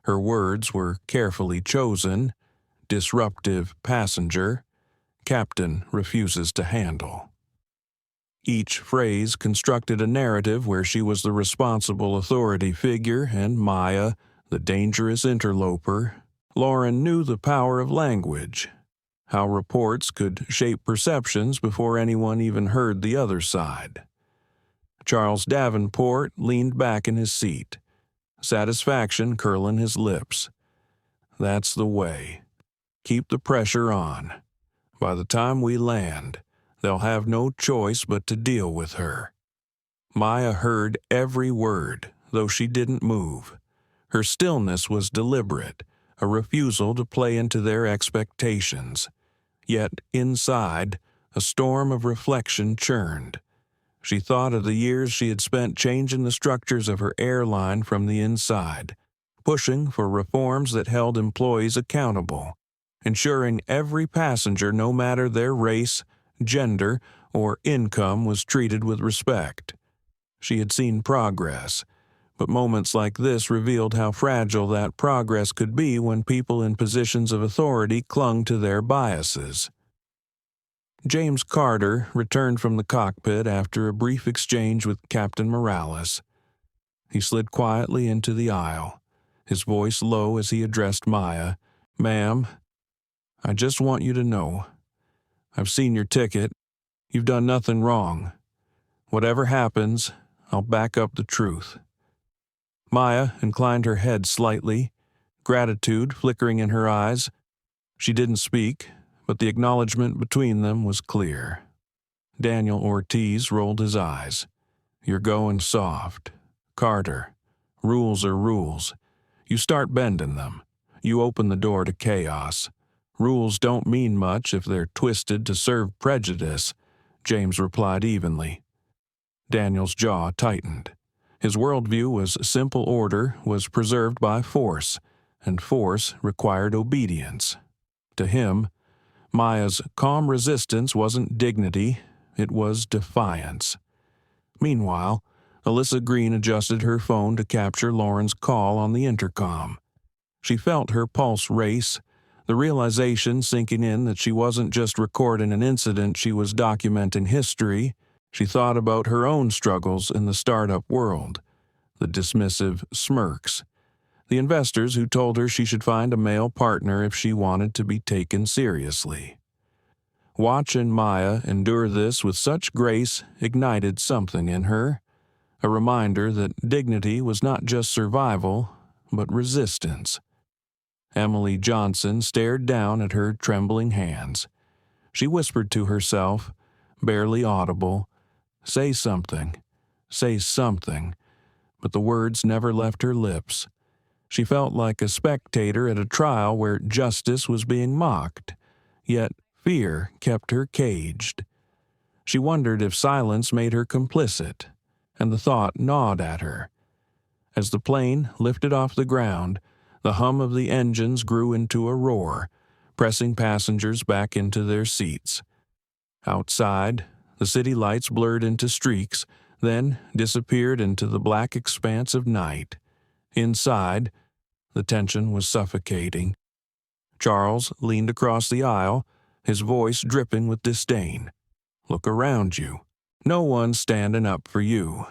Her words were carefully chosen: disruptive passenger, captain refuses to handle. Each phrase constructed a narrative where she was the responsible authority figure and Maya, the dangerous interloper. Lauren knew the power of language, how reports could shape perceptions before anyone even heard the other side. Charles Davenport leaned back in his seat, satisfaction curling his lips. "That's the way. Keep the pressure on. By the time we land, they'll have no choice but to deal with her." Maya heard every word, though she didn't move. Her stillness was deliberate, a refusal to play into their expectations. Yet inside, a storm of reflection churned. She thought of the years she had spent changing the structures of her airline from the inside, pushing for reforms that held employees accountable, ensuring every passenger, no matter their race, gender, or income, was treated with respect. She had seen progress, but moments like this revealed how fragile that progress could be when people in positions of authority clung to their biases. James Carter returned from the cockpit after a brief exchange with Captain Morales. He slid quietly into the aisle, his voice low as he addressed Maya. "Ma'am, I just want you to know, I've seen your ticket. You've done nothing wrong. Whatever happens, I'll back up the truth." Maya inclined her head slightly, gratitude flickering in her eyes. She didn't speak, but the acknowledgement between them was clear. Daniel Ortiz rolled his eyes. "You're going soft. Carter, rules are rules. You start bending them, you open the door to chaos. Rules don't mean much if they're twisted to serve prejudice," James replied evenly. Daniel's jaw tightened. His worldview was simple order was preserved by force, and force required obedience. To him, Maya's calm resistance wasn't dignity, it was defiance. Meanwhile, Alyssa Green adjusted her phone to capture Lauren's call on the intercom. She felt her pulse race, the realization sinking in that she wasn't just recording an incident, she was documenting history. She thought about her own struggles in the startup world, the dismissive smirks, the investors who told her she should find a male partner if she wanted to be taken seriously. Watching Maya endure this with such grace ignited something in her, a reminder that dignity was not just survival, but resistance. Emily Johnson stared down at her trembling hands. She whispered to herself, barely audible, say something, but the words never left her lips. She felt like a spectator at a trial where justice was being mocked, yet fear kept her caged. She wondered if silence made her complicit, and the thought gnawed at her. As the plane lifted off the ground, the hum of the engines grew into a roar, pressing passengers back into their seats. Outside, the city lights blurred into streaks, then disappeared into the black expanse of night. Inside, the tension was suffocating. Charles leaned across the aisle, his voice dripping with disdain. "Look around you. No one's standing up for you.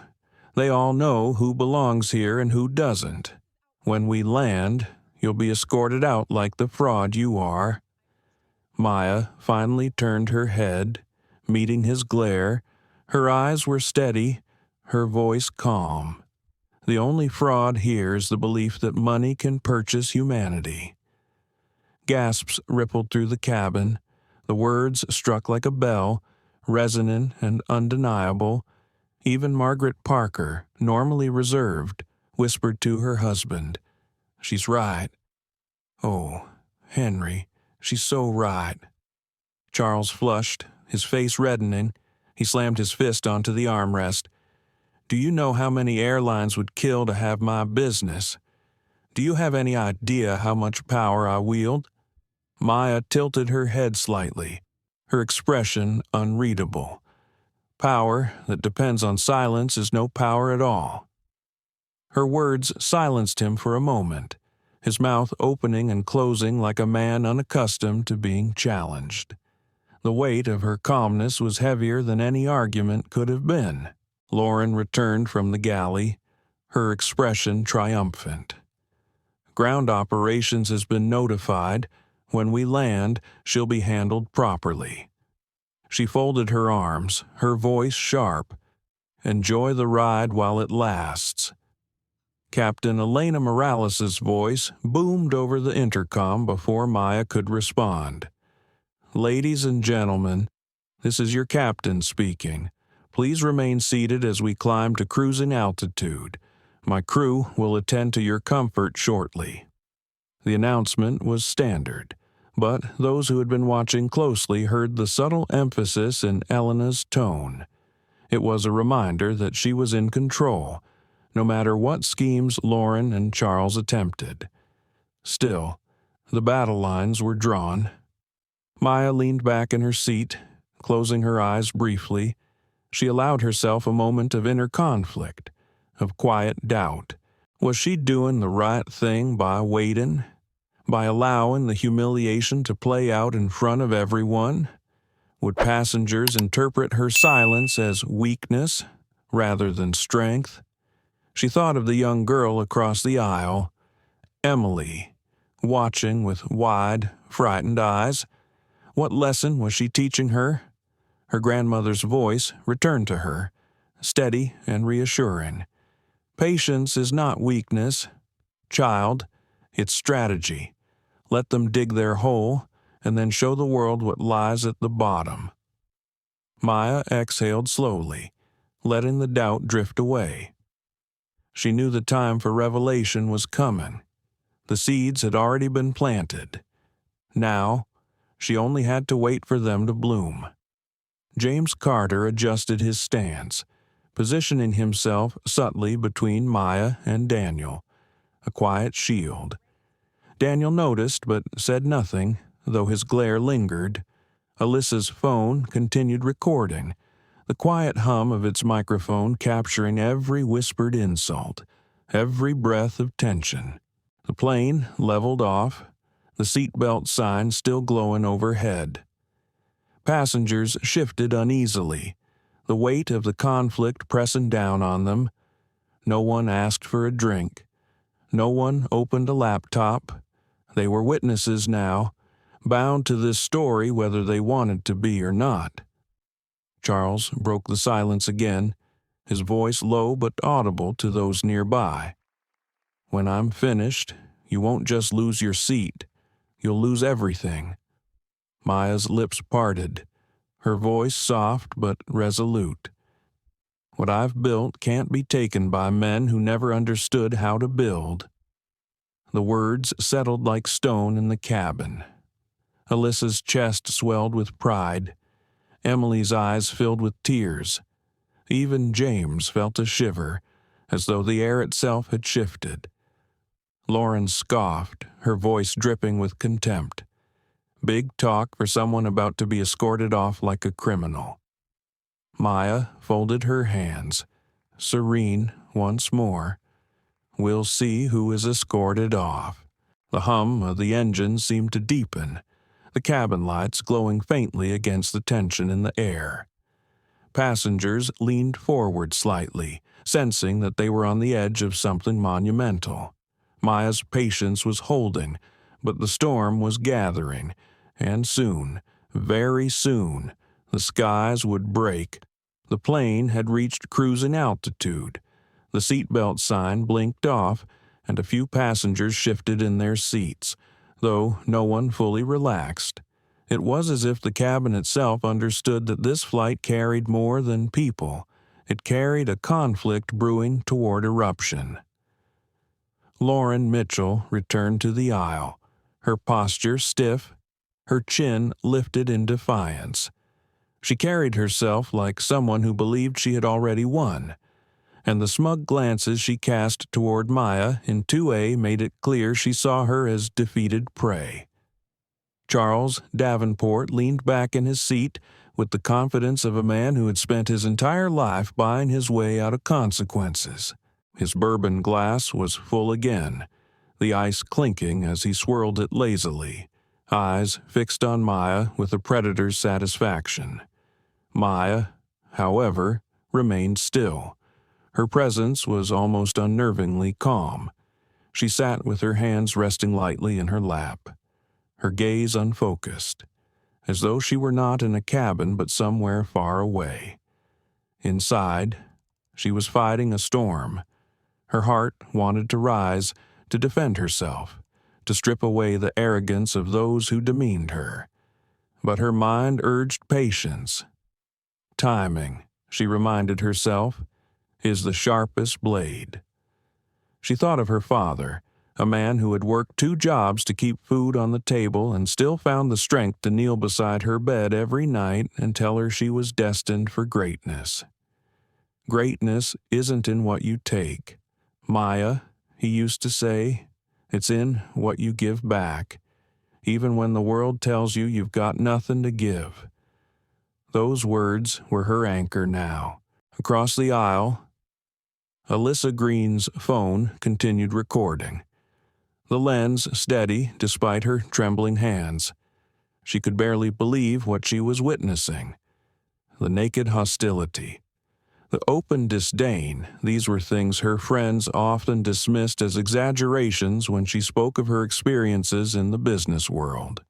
They all know who belongs here and who doesn't. When we land, you'll be escorted out like the fraud you are." Maya finally turned her head, meeting his glare. Her eyes were steady, her voice calm. "The only fraud here is the belief that money can purchase humanity." Gasps rippled through the cabin. The words struck like a bell, resonant and undeniable. Even Margaret Parker, normally reserved, whispered to her husband, "She's right. Oh, Henry, she's so right." Charles flushed, his face reddening. He slammed his fist onto the armrest. "Do you know how many airlines would kill to have my business? Do you have any idea how much power I wield?" Maya tilted her head slightly, her expression unreadable. Power that depends on silence is no power at all. Her words silenced him for a moment, his mouth opening and closing like a man unaccustomed to being challenged. The weight of her calmness was heavier than any argument could have been. Lauren returned from the galley, her expression triumphant. "Ground operations has been notified. When we land, she'll be handled properly." She folded her arms, her voice sharp. "Enjoy the ride while it lasts." Captain Elena Morales' voice boomed over the intercom before Maya could respond. "Ladies and gentlemen, this is your captain speaking. Please remain seated as we climb to cruising altitude. My crew will attend to your comfort shortly." The announcement was standard, but those who had been watching closely heard the subtle emphasis in Elena's tone. It was a reminder that she was in control, no matter what schemes Lauren and Charles attempted. Still, The battle lines were drawn. Maya leaned back in her seat, closing her eyes briefly. She allowed herself a moment of inner conflict, of quiet doubt. Was she doing the right thing by waiting? By allowing the humiliation to play out in front of everyone? Would passengers interpret her silence as weakness rather than strength? She thought of the young girl across the aisle, Emily, watching with wide, frightened eyes. What lesson was she teaching her? Her grandmother's voice returned to her, steady and reassuring. Patience is not weakness. Child, it's strategy. Let them dig their hole, and then show the world what lies at the bottom. Maya exhaled slowly, letting the doubt drift away. She knew the time for revelation was coming. The seeds had already been planted. Now, she only had to wait for them to bloom. James Carter adjusted his stance, positioning himself subtly between Maya and Daniel, a quiet shield. Daniel noticed but said nothing, though his glare lingered. Alyssa's phone continued recording, the quiet hum of its microphone capturing every whispered insult, every breath of tension. The plane leveled off, the seatbelt sign still glowing overhead. Passengers shifted uneasily, the weight of the conflict pressing down on them. No one asked for a drink. No one opened a laptop. They were witnesses now, bound to this story whether they wanted to be or not. Charles broke the silence again, his voice low but audible to those nearby. When I'm finished, you won't just lose your seat. You'll lose everything. Maya's lips parted, her voice soft but resolute. What I've built can't be taken by men who never understood how to build. The words settled like stone in the cabin. Alyssa's chest swelled with pride. Emily's eyes filled with tears. Even James felt a shiver, as though the air itself had shifted. Lauren scoffed, her voice dripping with contempt. Big talk for someone about to be escorted off like a criminal. Maya folded her hands, serene once more. We'll see who is escorted off. The hum of the engine seemed to deepen, the cabin lights glowing faintly against the tension in the air. Passengers leaned forward slightly, sensing that they were on the edge of something monumental. Maya's patience was holding, but the storm was gathering, and soon, very soon, the skies would break. The plane had reached cruising altitude. The seatbelt sign blinked off, and a few passengers shifted in their seats, though no one fully relaxed. It was as if the cabin itself understood that this flight carried more than people. It carried a conflict brewing toward eruption. Lauren Mitchell returned to the aisle, her posture stiff, her chin lifted in defiance. She carried herself like someone who believed she had already won, and the smug glances she cast toward Maya in 2A made it clear she saw her as defeated prey. Charles Davenport leaned back in his seat with the confidence of a man who had spent his entire life buying his way out of consequences. His bourbon glass was full again, the ice clinking as he swirled it lazily, eyes fixed on Maya with a predator's satisfaction. Maya, however, remained still. Her presence was almost unnervingly calm. She sat with her hands resting lightly in her lap, her gaze unfocused, as though she were not in a cabin but somewhere far away. Inside, she was fighting a storm. Her heart wanted to rise, to defend herself, to strip away the arrogance of those who demeaned her. But her mind urged patience. Timing, she reminded herself, is the sharpest blade. She thought of her father, a man who had worked 2 jobs to keep food on the table and still found the strength to kneel beside her bed every night and tell her she was destined for greatness. Greatness isn't in what you take, Maya, he used to say. It's in what you give back. even when the world tells you you've got nothing to give. Those words were her anchor now. Across the aisle, Alyssa Green's phone continued recording, the lens steady despite her trembling hands. She could barely believe what she was witnessing. The naked hostility, the open disdain, these were things her friends often dismissed as exaggerations when she spoke of her experiences in the business world.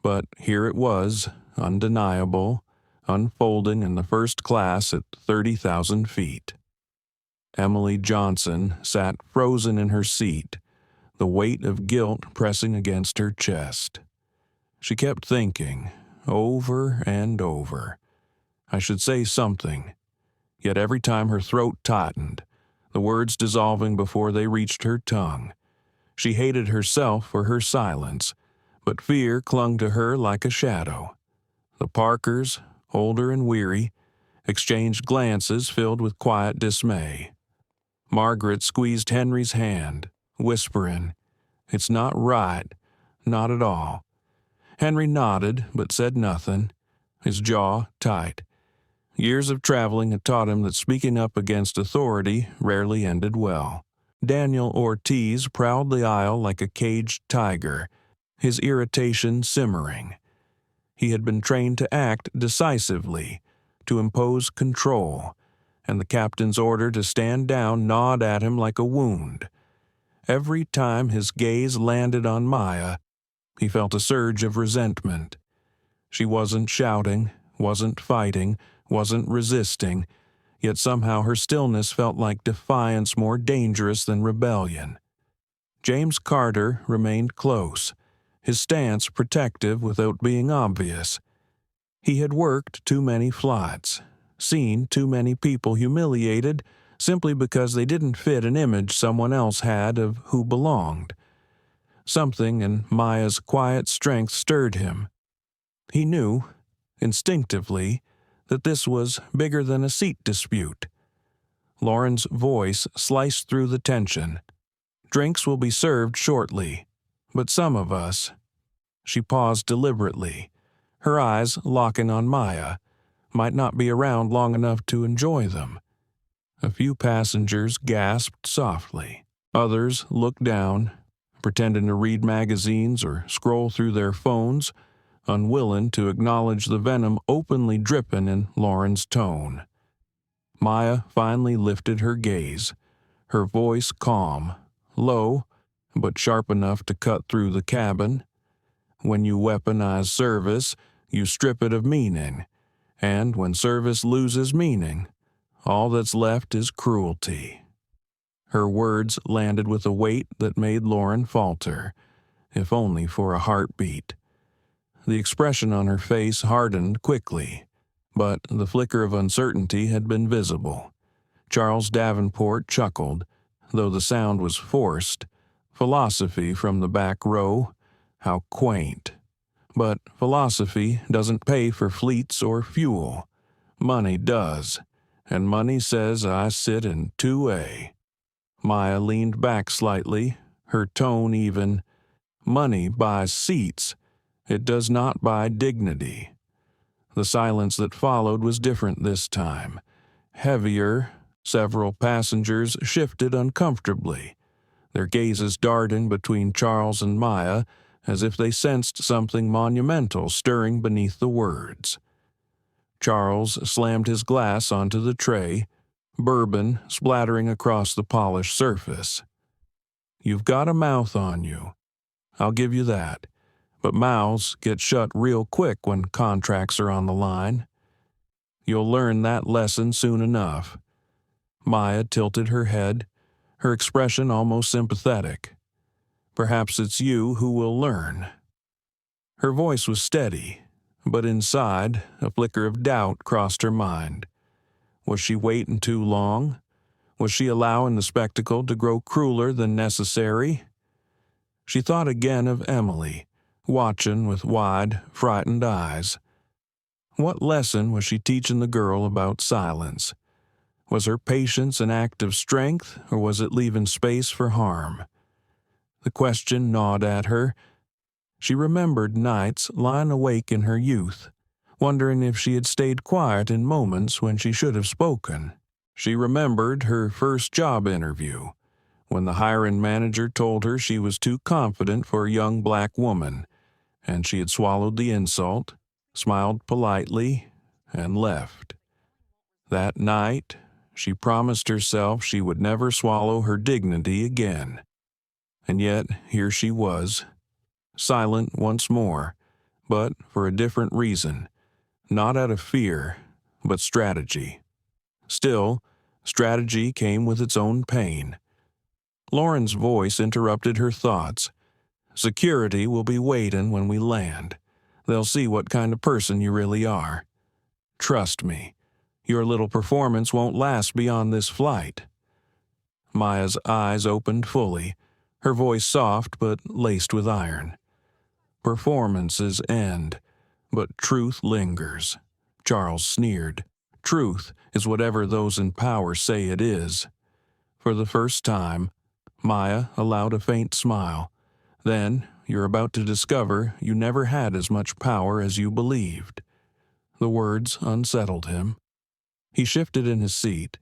But here it was, undeniable, unfolding in the first class at 30,000 feet. Emily Johnson sat frozen in her seat, the weight of guilt pressing against her chest. She kept thinking, over and over, I should say something. Yet every time her throat tightened, the words dissolving before they reached her tongue. She hated herself for her silence, but fear clung to her like a shadow. The Parkers, older and weary, exchanged glances filled with quiet dismay. Margaret squeezed Henry's hand, whispering, "It's not right, not at all." Henry nodded, but said nothing, his jaw tight. Years of traveling had taught him that speaking up against authority rarely ended well. Daniel Ortiz prowled the aisle like a caged tiger, his irritation simmering. He had been trained to act decisively, to impose control, and the captain's order to stand down gnawed at him like a wound. Every time his gaze landed on Maya, he felt a surge of resentment. She wasn't shouting, wasn't fighting, wasn't resisting, yet somehow her stillness felt like defiance more dangerous than rebellion. James Carter remained close, his stance protective without being obvious. He had worked too many flights, seen too many people humiliated simply because they didn't fit an image someone else had of who belonged. Something in Maya's quiet strength stirred him. He knew, instinctively, that this was bigger than a seat dispute. Lauren's voice sliced through the tension. "Drinks will be served shortly, but some of us—" She paused deliberately, her eyes locking on Maya, might not be around long enough to enjoy them. A few passengers gasped softly. Others looked down, pretending to read magazines or scroll through their phones, unwilling to acknowledge the venom openly dripping in Lauren's tone. Maya finally lifted her gaze, her voice calm, low, but sharp enough to cut through the cabin. "When you weaponize service, you strip it of meaning, and when service loses meaning, all that's left is cruelty." Her words landed with a weight that made Lauren falter, if only for a heartbeat. The expression on her face hardened quickly, but the flicker of uncertainty had been visible. Charles Davenport chuckled, though the sound was forced. Philosophy from the back row, how quaint. But philosophy doesn't pay for fleets or fuel. Money does, and money says I sit in 2A. Maya leaned back slightly, her tone even. Money buys seats. It does not buy dignity. The silence that followed was different this time. Heavier, several passengers shifted uncomfortably, their gazes darting between Charles and Maya as if they sensed something monumental stirring beneath the words. Charles slammed his glass onto the tray, bourbon splattering across the polished surface. "You've got a mouth on you. I'll give you that. But mouths get shut real quick when contracts are on the line. You'll learn that lesson soon enough." Maya tilted her head, her expression almost sympathetic. "Perhaps it's you who will learn." Her voice was steady, but inside, a flicker of doubt crossed her mind. Was she waiting too long? Was she allowing the spectacle to grow crueler than necessary? She thought again of Emily, watching with wide, frightened eyes. What lesson was she teaching the girl about silence? Was her patience an act of strength, or was it leaving space for harm? The question gnawed at her. She remembered nights lying awake in her youth, wondering if she had stayed quiet in moments when she should have spoken. She remembered her first job interview, when the hiring manager told her she was too confident for a young black woman, and she had swallowed the insult, smiled politely, and left. That night, she promised herself she would never swallow her dignity again. And yet, here she was, silent once more, but for a different reason, not out of fear, but strategy. Still, strategy came with its own pain. Lauren's voice interrupted her thoughts. Security will be waiting when we land. They'll see what kind of person you really are. Trust me, your little performance won't last beyond this flight. Maya's eyes opened fully, her voice soft but laced with iron. Performances end, but truth lingers. Charles sneered. Truth is whatever those in power say it is. For the first time, Maya allowed a faint smile. Then, you're about to discover you never had as much power as you believed. The words unsettled him. He shifted in his seat,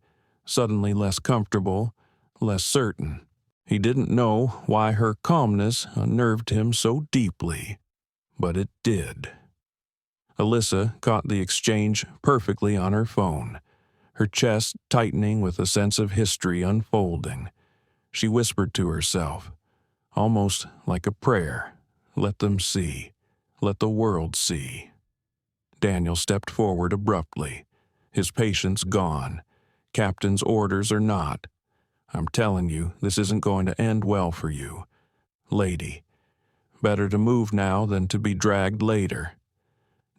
suddenly less comfortable, less certain. He didn't know why her calmness unnerved him so deeply, but it did. Alyssa caught the exchange perfectly on her phone, her chest tightening with a sense of history unfolding. She whispered to herself, almost like a prayer, "Let them see. Let the world see." Daniel stepped forward abruptly, his patience gone. Captain's orders or not. I'm telling you, this isn't going to end well for you. Lady, better to move now than to be dragged later.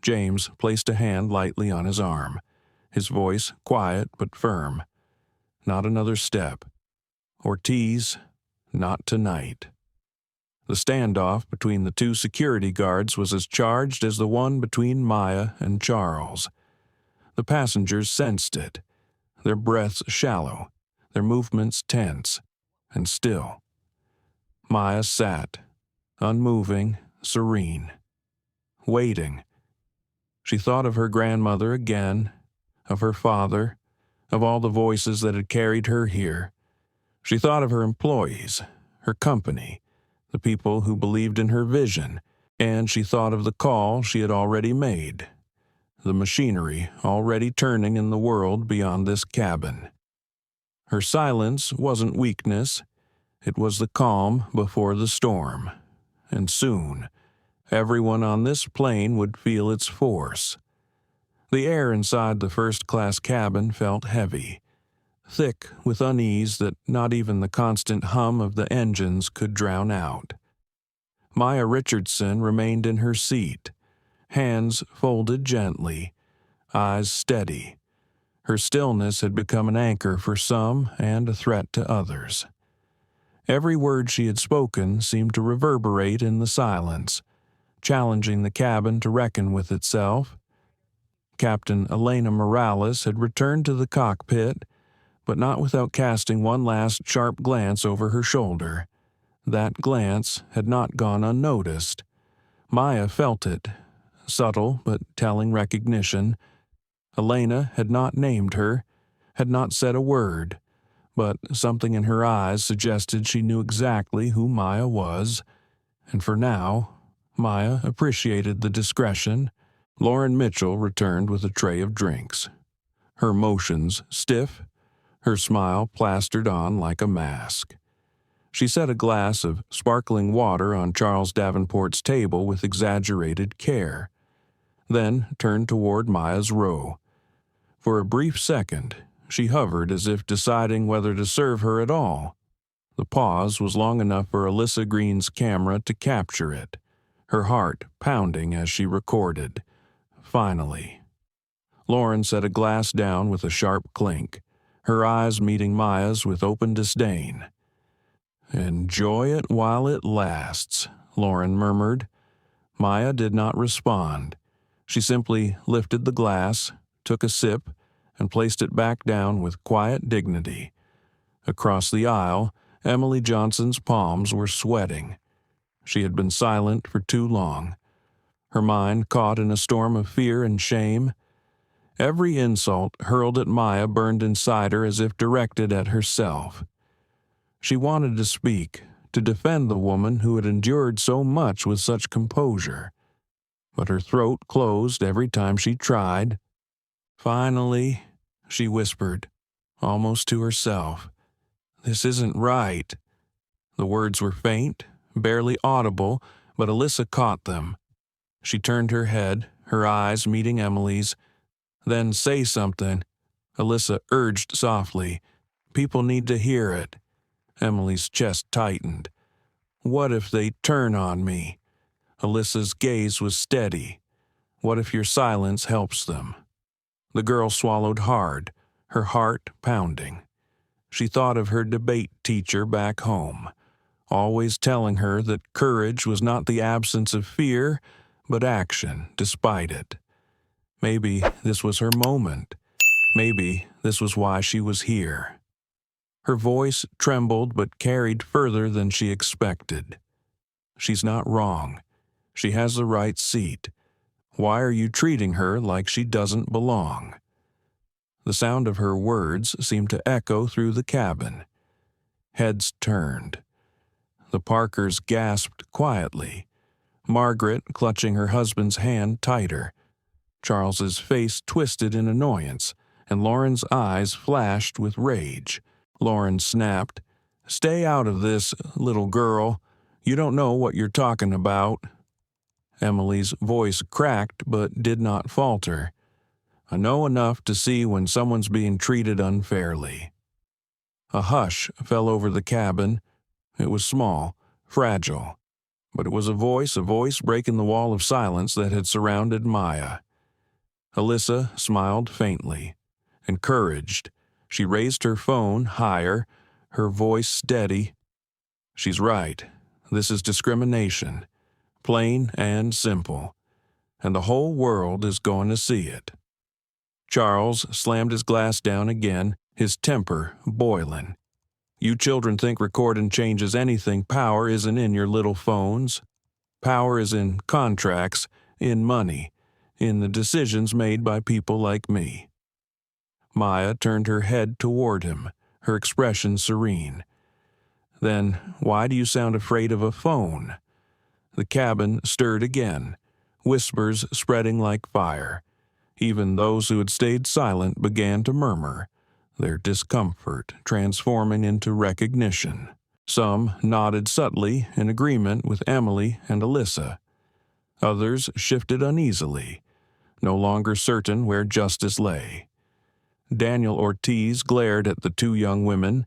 James placed a hand lightly on his arm, his voice quiet but firm. Not another step. Ortiz, not tonight. The standoff between the two security guards was as charged as the one between Maya and Charles. The passengers sensed it, their breaths shallow, their movements tense, and still. Maya sat, unmoving, serene, waiting. She thought of her grandmother again, of her father, of all the voices that had carried her here. She thought of her employees, her company, the people who believed in her vision, and she thought of the call she had already made, the machinery already turning in the world beyond this cabin. Her silence wasn't weakness, it was the calm before the storm, and soon, everyone on this plane would feel its force. The air inside the first-class cabin felt heavy, thick with unease that not even the constant hum of the engines could drown out. Maya Richardson remained in her seat, hands folded gently, eyes steady. Her stillness had become an anchor for some and a threat to others. Every word she had spoken seemed to reverberate in the silence, challenging the cabin to reckon with itself. Captain Elena Morales had returned to the cockpit, but not without casting one last sharp glance over her shoulder. That glance had not gone unnoticed. Maya felt it, subtle but telling recognition. Elena had not named her, had not said a word, but something in her eyes suggested she knew exactly who Maya was, and for now, Maya appreciated the discretion. Lauren Mitchell returned with a tray of drinks, her motions stiff, her smile plastered on like a mask. She set a glass of sparkling water on Charles Davenport's table with exaggerated care, then turned toward Maya's row. For a brief second, she hovered as if deciding whether to serve her at all. The pause was long enough for Alyssa Green's camera to capture it, her heart pounding as she recorded. Finally. Lauren set a glass down with a sharp clink, her eyes meeting Maya's with open disdain. "Enjoy it while it lasts," Lauren murmured. Maya did not respond. She simply lifted the glass, took a sip, and placed it back down with quiet dignity. Across the aisle, Emily Johnson's palms were sweating. She had been silent for too long, her mind caught in a storm of fear and shame. Every insult hurled at Maya burned inside her as if directed at herself. She wanted to speak, to defend the woman who had endured so much with such composure, but her throat closed every time she tried. "Finally," she whispered, almost to herself, "this isn't right." The words were faint, barely audible, but Alyssa caught them. She turned her head, her eyes meeting Emily's. "Then say something," Alyssa urged softly. "People need to hear it." Emily's chest tightened. "What if they turn on me?" Alyssa's gaze was steady. "What if your silence helps them?" The girl swallowed hard, her heart pounding. She thought of her debate teacher back home, always telling her that courage was not the absence of fear, but action despite it. Maybe this was her moment. Maybe this was why she was here. Her voice trembled but carried further than she expected. "She's not wrong. She has the right seat. Why are you treating her like she doesn't belong?" The sound of her words seemed to echo through the cabin. Heads turned. The Parkers gasped quietly, Margaret clutching her husband's hand tighter. Charles's face twisted in annoyance, and Lauren's eyes flashed with rage. Lauren snapped, "Stay out of this, little girl. You don't know what you're talking about." Emily's voice cracked but did not falter. "I know enough to see when someone's being treated unfairly." A hush fell over the cabin. It was small, fragile, but it was a voice breaking the wall of silence that had surrounded Maya. Alyssa smiled faintly. Encouraged, she raised her phone higher, her voice steady. "She's right. This is discrimination, plain and simple, and the whole world is going to see it." Charles slammed his glass down again, his temper boiling. "You children think recording changes anything. Power isn't in your little phones. Power is in contracts, in money, in the decisions made by people like me." Maya turned her head toward him, her expression serene. "Then why do you sound afraid of a phone?" The cabin stirred again, whispers spreading like fire. Even those who had stayed silent began to murmur, their discomfort transforming into recognition. Some nodded subtly in agreement with Emily and Alyssa. Others shifted uneasily, no longer certain where justice lay. Daniel Ortiz glared at the two young women,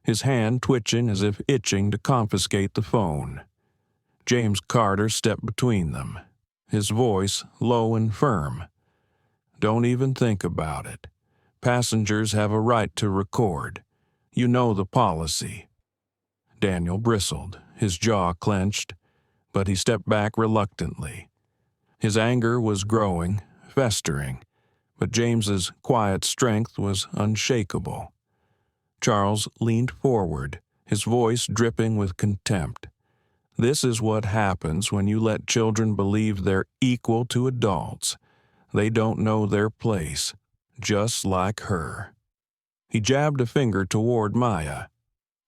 his hand twitching as if itching to confiscate the phone. James Carter stepped between them, his voice low and firm. "Don't even think about it. Passengers have a right to record. You know the policy." Daniel bristled, his jaw clenched, but he stepped back reluctantly. His anger was growing, festering, but James's quiet strength was unshakable. Charles leaned forward, his voice dripping with contempt. "This is what happens when you let children believe they're equal to adults. They don't know their place, just like her." He jabbed a finger toward Maya.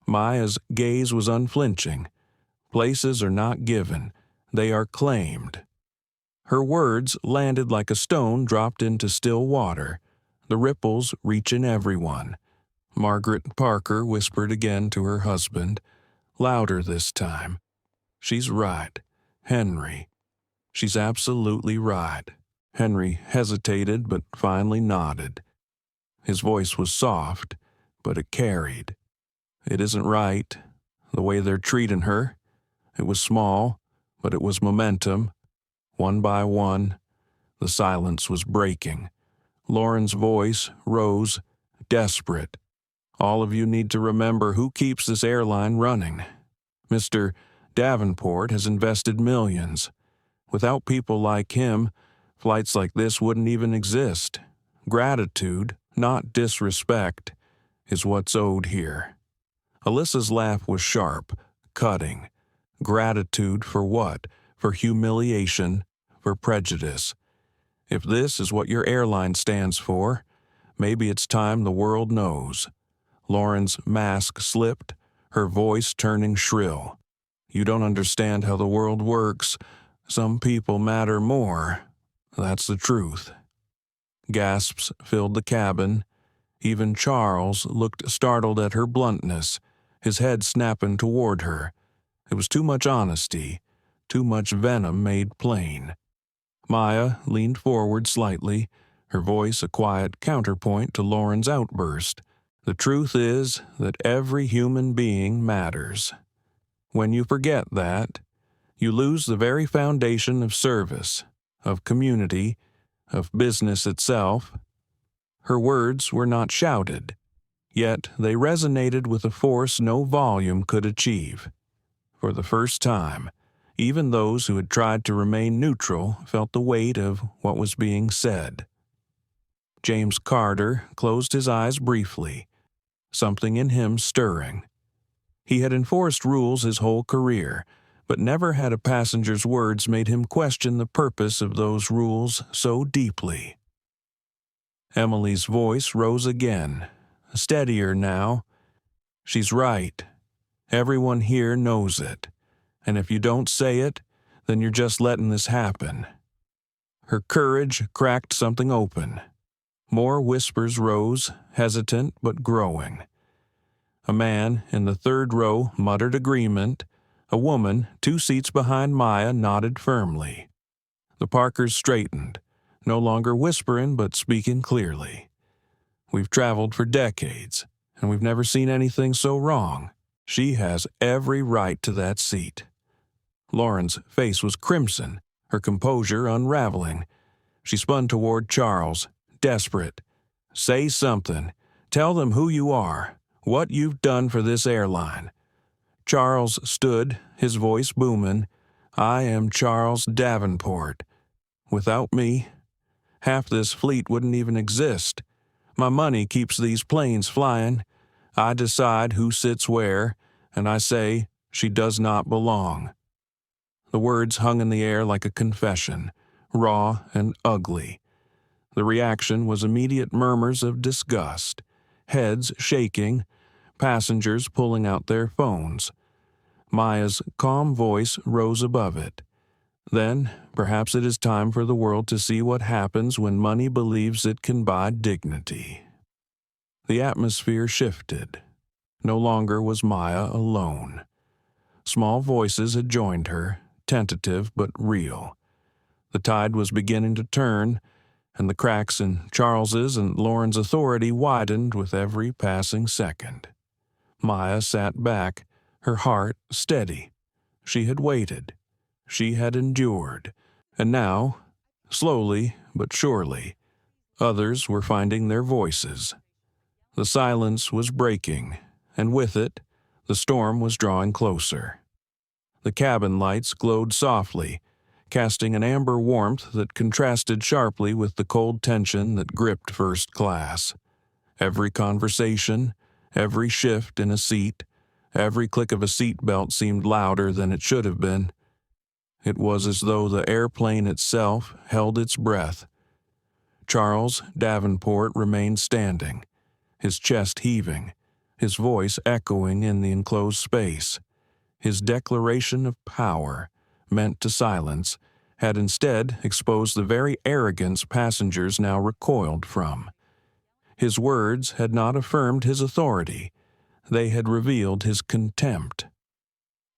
Maya's gaze was unflinching. Places are not given, they are claimed. Her words landed like a stone dropped into still water, the ripples reaching everyone. Margaret Parker whispered again to her husband, louder this time. "She's right, Henry. She's absolutely right." Henry hesitated but finally nodded. His voice was soft, but it carried. "It isn't right, the way they're treating her. It was small, but it was momentum. One by one, the silence was breaking. Lauren's voice rose, desperate. "All of you need to remember who keeps this airline running. Mr. Davenport has invested millions. Without people like him, flights like this wouldn't even exist. Gratitude, not disrespect, is what's owed here." Alyssa's laugh was sharp, cutting. Gratitude for what? For humiliation, for prejudice. If this is what your airline stands for, maybe it's time the world knows. Lauren's mask slipped, her voice turning shrill. You don't understand how the world works. Some people matter more. That's the truth. Gasps filled the cabin. Even Charles looked startled at her bluntness, his head snapping toward her. It was too much honesty, too much venom made plain. Maya leaned forward slightly, her voice a quiet counterpoint to Lauren's outburst. The truth is that every human being matters. When you forget that, you lose the very foundation of service, of community, of business itself. Her words were not shouted, yet they resonated with a force no volume could achieve. For the first time, even those who had tried to remain neutral felt the weight of what was being said. James Carter closed his eyes briefly, something in him stirring. He had enforced rules his whole career, but never had a passenger's words made him question the purpose of those rules so deeply. Emily's voice rose again, steadier now. She's right. Everyone here knows it. And if you don't say it, then you're just letting this happen. Her courage cracked something open. More whispers rose, hesitant but growing. A man in the third row muttered agreement. A woman, 2 seats behind Maya, nodded firmly. The Parkers straightened, no longer whispering but speaking clearly. We've traveled for decades, and we've never seen anything so wrong. She has every right to that seat. Lauren's face was crimson, her composure unraveling. She spun toward Charles, desperate. Say something. Tell them who you are, what you've done for this airline. Charles stood, his voice booming. I am Charles Davenport. Without me, half this fleet wouldn't even exist. My money keeps these planes flying. I decide who sits where, and I say she does not belong. The words hung in the air like a confession, raw and ugly. The reaction was immediate murmurs of disgust, heads shaking, passengers pulling out their phones. Maya's calm voice rose above it. Then, perhaps it is time for the world to see what happens when money believes it can buy dignity. The atmosphere shifted. No longer was Maya alone. Small voices had joined her, tentative but real. The tide was beginning to turn, and the cracks in Charles's and Lauren's authority widened with every passing second. Maya sat back, her heart steady. She had waited. She had endured. And now, slowly but surely, others were finding their voices. The silence was breaking, and with it, the storm was drawing closer. The cabin lights glowed softly, casting an amber warmth that contrasted sharply with the cold tension that gripped first class. Every conversation, every shift in a seat, every click of a seatbelt seemed louder than it should have been. It was as though the airplane itself held its breath. Charles Davenport remained standing, his chest heaving, his voice echoing in the enclosed space. His declaration of power, meant to silence, had instead exposed the very arrogance passengers now recoiled from. His words had not affirmed his authority. They had revealed his contempt.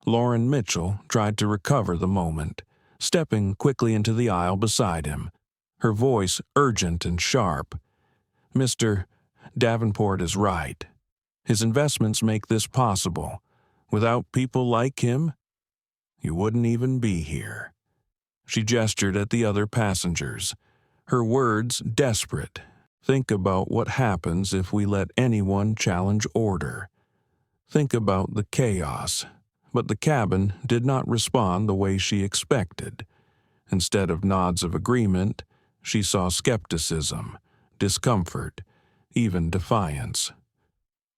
Lauren Mitchell tried to recover the moment, stepping quickly into the aisle beside him, her voice urgent and sharp. Mr. Davenport is right. His investments make this possible. Without people like him, you wouldn't even be here. She gestured at the other passengers, her words desperate. Think about what happens if we let anyone challenge order. Think about the chaos. But the cabin did not respond the way she expected. Instead of nods of agreement, she saw skepticism, discomfort, even defiance.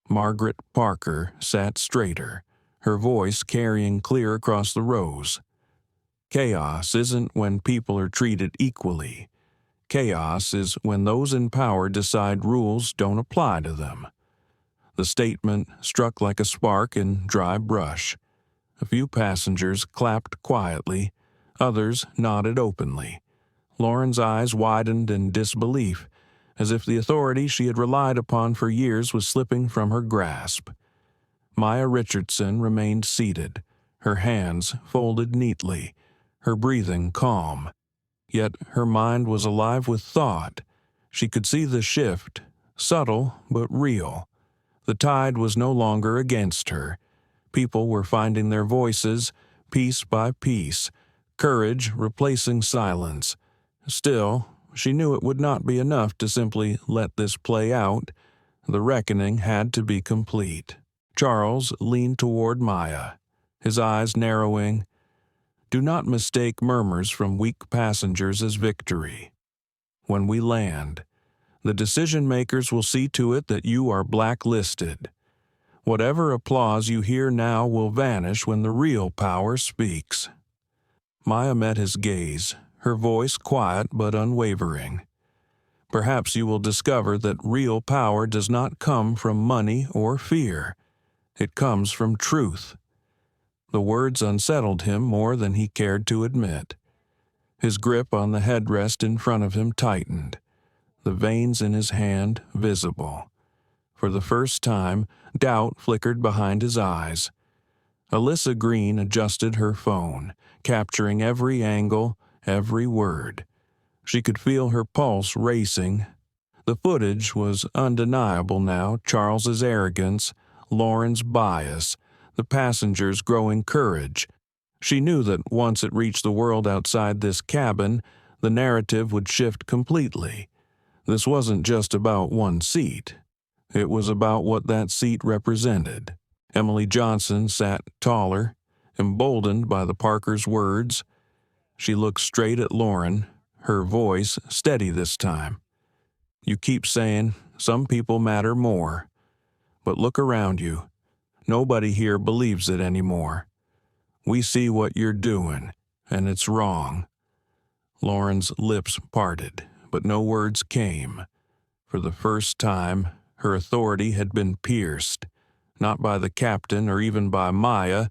Margaret Parker sat straighter, her voice carrying clear across the rows. Chaos isn't when people are treated equally. Chaos is when those in power decide rules don't apply to them. The statement struck like a spark in dry brush. A few passengers clapped quietly, others nodded openly. Lauren's eyes widened in disbelief, as if the authority she had relied upon for years was slipping from her grasp. Maya Richardson remained seated, her hands folded neatly, her breathing calm. Yet her mind was alive with thought. She could see the shift, subtle but real. The tide was no longer against her. People were finding their voices, piece by piece, courage replacing silence. Still, she knew it would not be enough to simply let this play out. The reckoning had to be complete. Charles leaned toward Maya, his eyes narrowing. Do not mistake murmurs from weak passengers as victory. When we land, the decision-makers will see to it that you are blacklisted. Whatever applause you hear now will vanish when the real power speaks. Maya met his gaze, her voice quiet but unwavering. Perhaps you will discover that real power does not come from money or fear. It comes from truth. The words unsettled him more than he cared to admit. His grip on the headrest in front of him tightened, the veins in his hand visible. For the first time, doubt flickered behind his eyes. Alyssa Green adjusted her phone, capturing every angle, every word. She could feel her pulse racing. The footage was undeniable now, Charles's arrogance, Lauren's bias, the passengers' growing courage. She knew that once it reached the world outside this cabin, the narrative would shift completely. This wasn't just about one seat. It was about what that seat represented. Emily Johnson sat taller, emboldened by the Parkers' words. She looked straight at Lauren, her voice steady this time. You keep saying some people matter more. But look around you. Nobody here believes it anymore. We see what you're doing, and it's wrong. Lauren's lips parted, but no words came. For the first time, her authority had been pierced, not by the captain or even by Maya,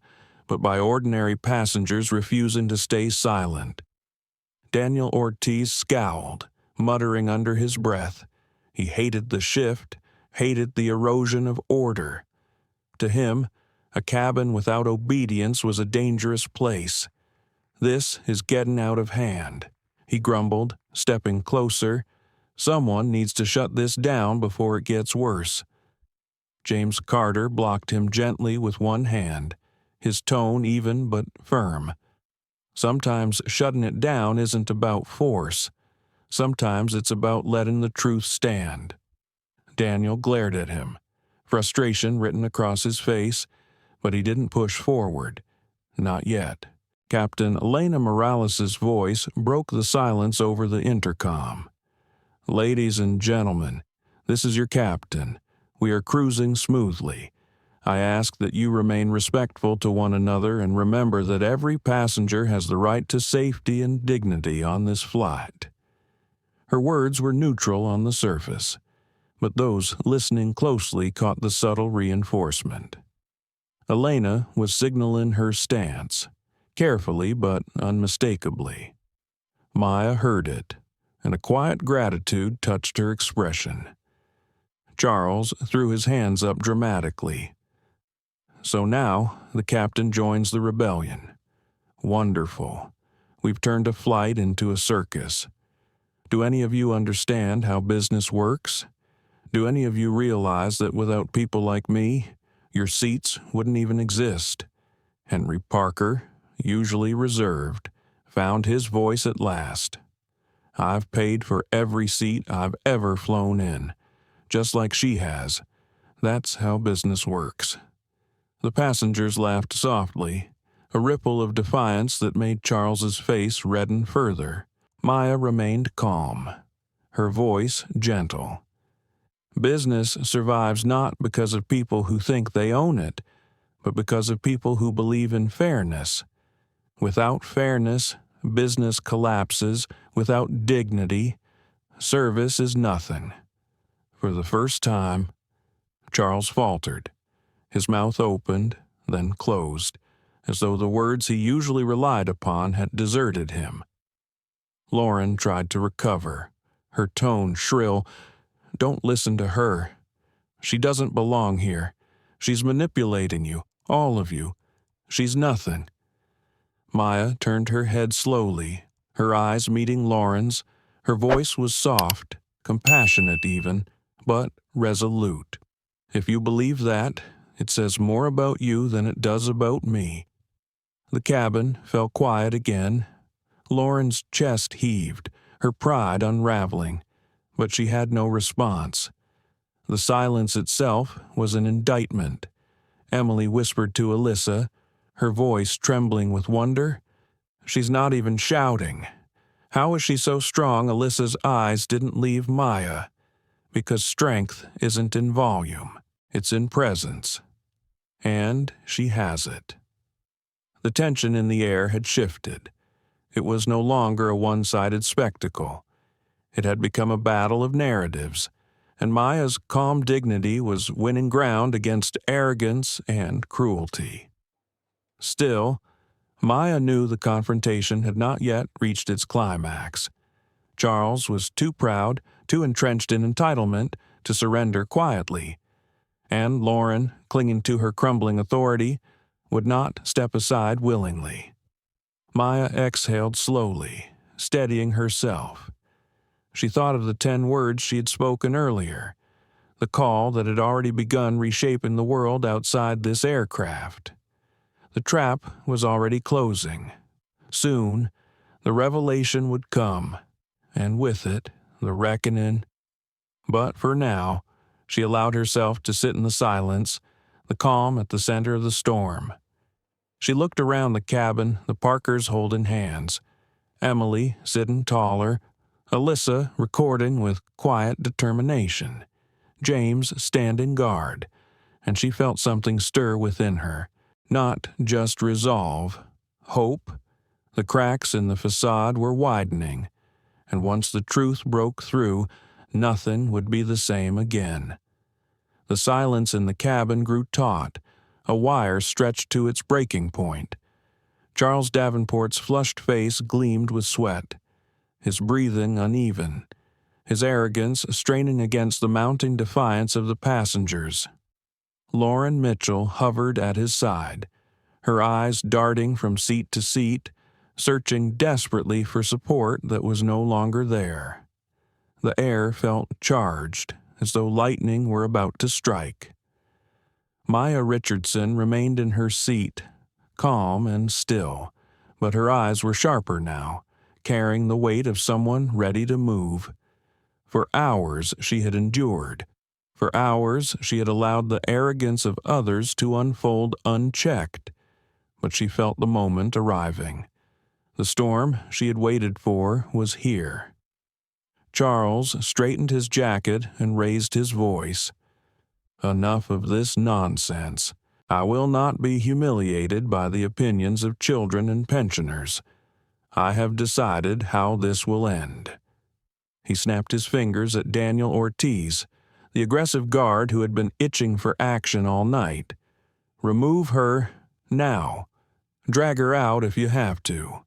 but by ordinary passengers refusing to stay silent. Daniel Ortiz scowled, muttering under his breath. He hated the shift, hated the erosion of order. To him, a cabin without obedience was a dangerous place. This is getting out of hand, he grumbled, stepping closer. Someone needs to shut this down before it gets worse. James Carter blocked him gently with one hand, his tone even but firm. Sometimes shutting it down isn't about force. Sometimes it's about letting the truth stand. Daniel glared at him, frustration written across his face, but he didn't push forward. Not yet. Captain Elena Morales' voice broke the silence over the intercom. Ladies and gentlemen, this is your captain. We are cruising smoothly. I ask that you remain respectful to one another and remember that every passenger has the right to safety and dignity on this flight. Her words were neutral on the surface, but those listening closely caught the subtle reinforcement. Elena was signaling her stance, carefully but unmistakably. Maya heard it, and a quiet gratitude touched her expression. Charles threw his hands up dramatically. So now the captain joins the rebellion. Wonderful. We've turned a flight into a circus. Do any of you understand how business works? Do any of you realize that without people like me, your seats wouldn't even exist? Henry Parker, usually reserved, found his voice at last. I've paid for every seat I've ever flown in, just like she has. That's how business works. The passengers laughed softly, a ripple of defiance that made Charles's face redden further. Maya remained calm, her voice gentle. Business survives not because of people who think they own it, but because of people who believe in fairness. Without fairness, business collapses. Without dignity, service is nothing. For the first time, Charles faltered. His mouth opened, then closed, as though the words he usually relied upon had deserted him. Lauren tried to recover, her tone shrill. "Don't listen to her. She doesn't belong here. She's manipulating you, all of you. She's nothing." Maya turned her head slowly, her eyes meeting Lauren's. Her voice was soft, compassionate even, but resolute. "If you believe that, it says more about you than it does about me." The cabin fell quiet again. Lauren's chest heaved, her pride unraveling, but she had no response. The silence itself was an indictment. Emily whispered to Alyssa, her voice trembling with wonder. "She's not even shouting. How is she so strong?" Alyssa's eyes didn't leave Maya. "Because strength isn't in volume, it's in presence. And she has it." The tension in the air had shifted. It was no longer a one-sided spectacle. It had become a battle of narratives, and Maya's calm dignity was winning ground against arrogance and cruelty. Still, Maya knew the confrontation had not yet reached its climax. Charles was too proud, too entrenched in entitlement, to surrender quietly, and Lauren, clinging to her crumbling authority, would not step aside willingly. Maya exhaled slowly, steadying herself. She thought of the 10 words she had spoken earlier, the call that had already begun reshaping the world outside this aircraft. The trap was already closing. Soon, the revelation would come, and with it, the reckoning. But for now, she allowed herself to sit in the silence, the calm at the center of the storm. She looked around the cabin, the Parkers holding hands, Emily sitting taller, Alyssa recording with quiet determination, James standing guard, and she felt something stir within her, not just resolve, hope. The cracks in the facade were widening, and once the truth broke through, nothing would be the same again. The silence in the cabin grew taut, a wire stretched to its breaking point. Charles Davenport's flushed face gleamed with sweat, his breathing uneven, his arrogance straining against the mounting defiance of the passengers. Lauren Mitchell hovered at his side, her eyes darting from seat to seat, searching desperately for support that was no longer there. The air felt charged, as though lightning were about to strike. Maya Richardson remained in her seat, calm and still, but her eyes were sharper now, carrying the weight of someone ready to move. For hours she had endured. For hours she had allowed the arrogance of others to unfold unchecked, but she felt the moment arriving. The storm she had waited for was here. Charles straightened his jacket and raised his voice. "Enough of this nonsense. I will not be humiliated by the opinions of children and pensioners. I have decided how this will end." He snapped his fingers at Daniel Ortiz, the aggressive guard who had been itching for action all night. "Remove her now. Drag her out if you have to."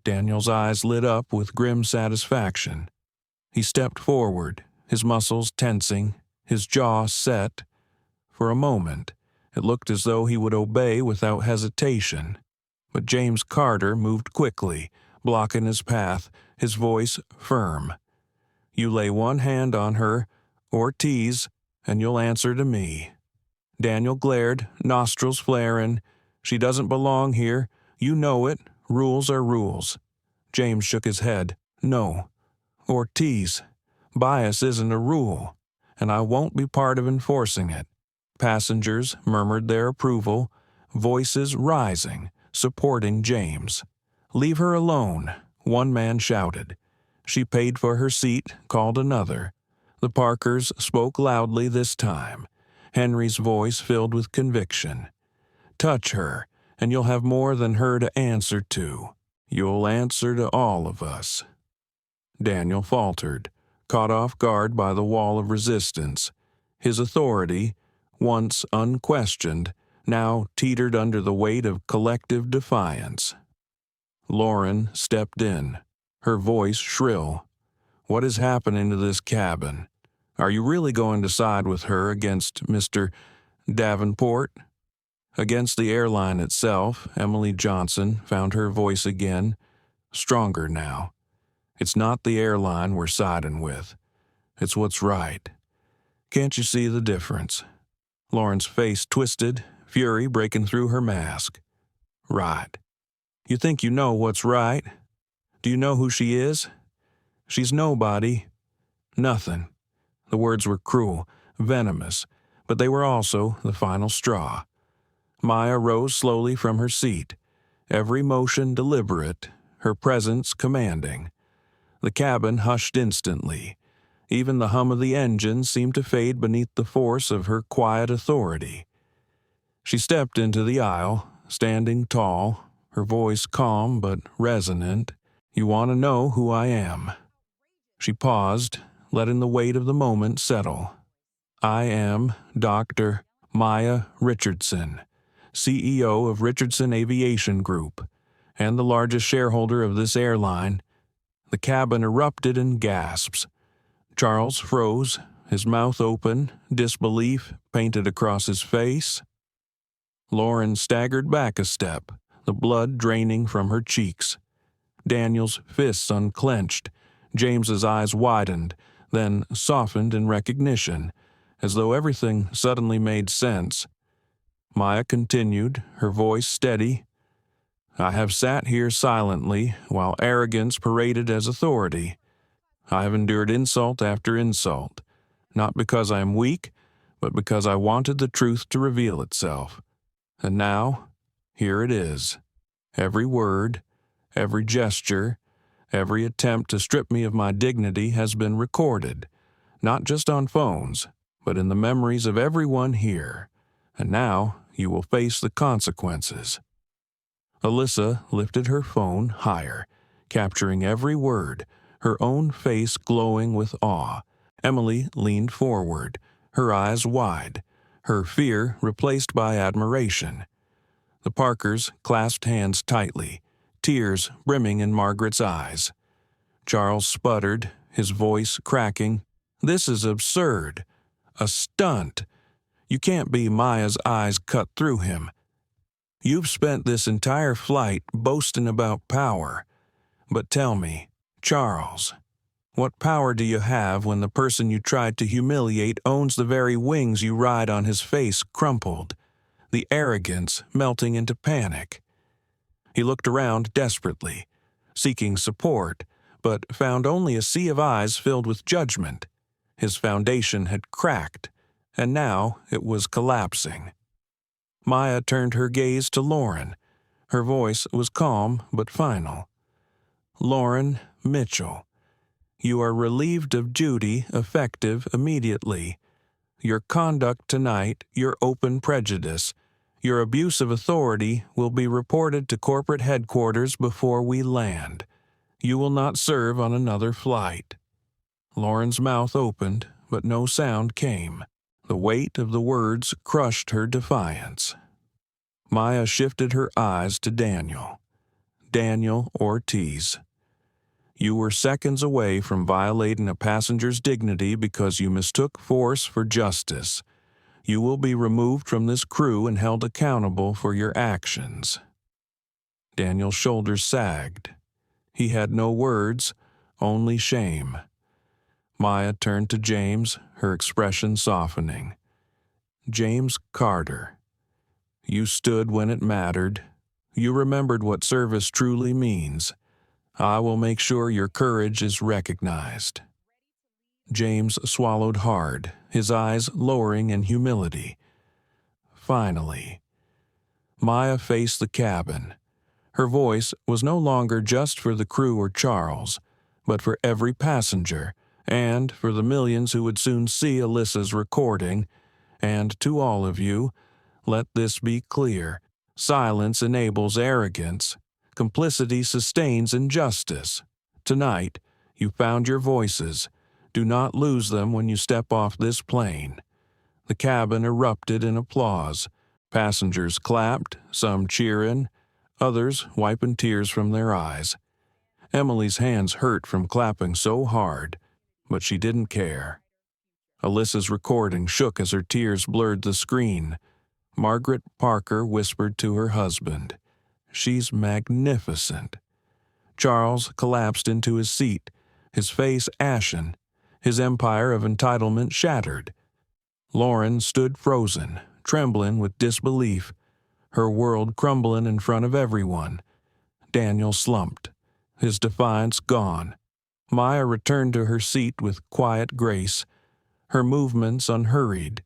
Daniel's eyes lit up with grim satisfaction. He stepped forward, his muscles tensing, his jaw set. For a moment, it looked as though he would obey without hesitation. But James Carter moved quickly, blocking his path, his voice firm. "You lay one hand on her, Ortiz, and you'll answer to me." Daniel glared, nostrils flaring. "She doesn't belong here. You know it. Rules are rules." James shook his head. "No. Ortiz, bias isn't a rule, and I won't be part of enforcing it." Passengers murmured their approval, voices rising, supporting James. "Leave her alone," one man shouted. She paid for her seat, called another. The Parkers spoke loudly this time, Henry's voice filled with conviction. touch her, and you'll have more than her to answer to. You'll answer to all of us." Daniel faltered, caught off guard by the wall of resistance. His authority, once unquestioned, now teetered under the weight of collective defiance. Lauren stepped in, her voice shrill. "What is happening to this cabin? Are you really going to side with her against Mr. Davenport?" Against the airline itself, Emily Johnson found her voice again, stronger now. "It's not the airline we're siding with. It's what's right. Can't you see the difference?" Lauren's face twisted, fury breaking through her mask. "Right. You think you know what's right? Do you know who she is? She's nobody. Nothing." The words were cruel, venomous, but they were also the final straw. Maya rose slowly from her seat, every motion deliberate, her presence commanding. The cabin hushed instantly. Even the hum of the engine seemed to fade beneath the force of her quiet authority. She stepped into the aisle, standing tall, her voice calm but resonant. "You want to know who I am." She paused, letting the weight of the moment settle. "I am Dr. Maya Richardson, CEO of Richardson Aviation Group, and the largest shareholder of this airline." The cabin erupted in gasps. Charles froze, his mouth open, disbelief painted across his face. Lauren staggered back a step, the blood draining from her cheeks. Daniel's fists unclenched. James's eyes widened, then softened in recognition, as though everything suddenly made sense. Maya continued, her voice steady. "I have sat here silently while arrogance paraded as authority. I have endured insult after insult, not because I am weak, but because I wanted the truth to reveal itself. And now, here it is. Every word, every gesture, every attempt to strip me of my dignity has been recorded, not just on phones, but in the memories of everyone here. And now you will face the consequences." Alyssa lifted her phone higher, capturing every word, her own face glowing with awe. Emily leaned forward, her eyes wide, her fear replaced by admiration. The Parkers clasped hands tightly, tears brimming in Margaret's eyes. Charles sputtered, his voice cracking. "This is absurd. A stunt. You can't be Maya's eyes cut through him. You've spent this entire flight boasting about power. But tell me, Charles, what power do you have when the person you tried to humiliate owns the very wings you ride on his face crumpled, the arrogance melting into panic?" He looked around desperately, seeking support, but found only a sea of eyes filled with judgment. His foundation had cracked, and now it was collapsing. Maya turned her gaze to Lauren. Her voice was calm but final. "Lauren Mitchell, you are relieved of duty effective immediately. Your conduct tonight, your open prejudice, your abuse of authority will be reported to corporate headquarters before we land. You will not serve on another flight." Lauren's mouth opened, but no sound came. The weight of the words crushed her defiance. Maya shifted her eyes to Daniel. "Daniel Ortiz, you were seconds away from violating a passenger's dignity because you mistook force for justice. You will be removed from this crew and held accountable for your actions." Daniel's shoulders sagged. He had no words, only shame. Maya turned to James, her expression softening. "James Carter, you stood when it mattered. You remembered what service truly means. I will make sure your courage is recognized." James swallowed hard, his eyes lowering in humility. Finally, Maya faced the cabin. Her voice was no longer just for the crew or Charles, but for every passenger, and for the millions who would soon see Alyssa's recording. And to all of you, let this be clear. Silence enables arrogance. Complicity sustains injustice. Tonight, you found your voices. Do not lose them when you step off this plane. The cabin erupted in applause. Passengers clapped, some cheering, others wiping tears from their eyes. Emily's hands hurt from clapping so hard, but she didn't care. Alyssa's recording shook as her tears blurred the screen. Margaret Parker whispered to her husband, "She's magnificent." Charles collapsed into his seat, his face ashen, his empire of entitlement shattered. Lauren stood frozen, trembling with disbelief, her world crumbling in front of everyone. Daniel slumped, his defiance gone. Maya returned to her seat with quiet grace, her movements unhurried.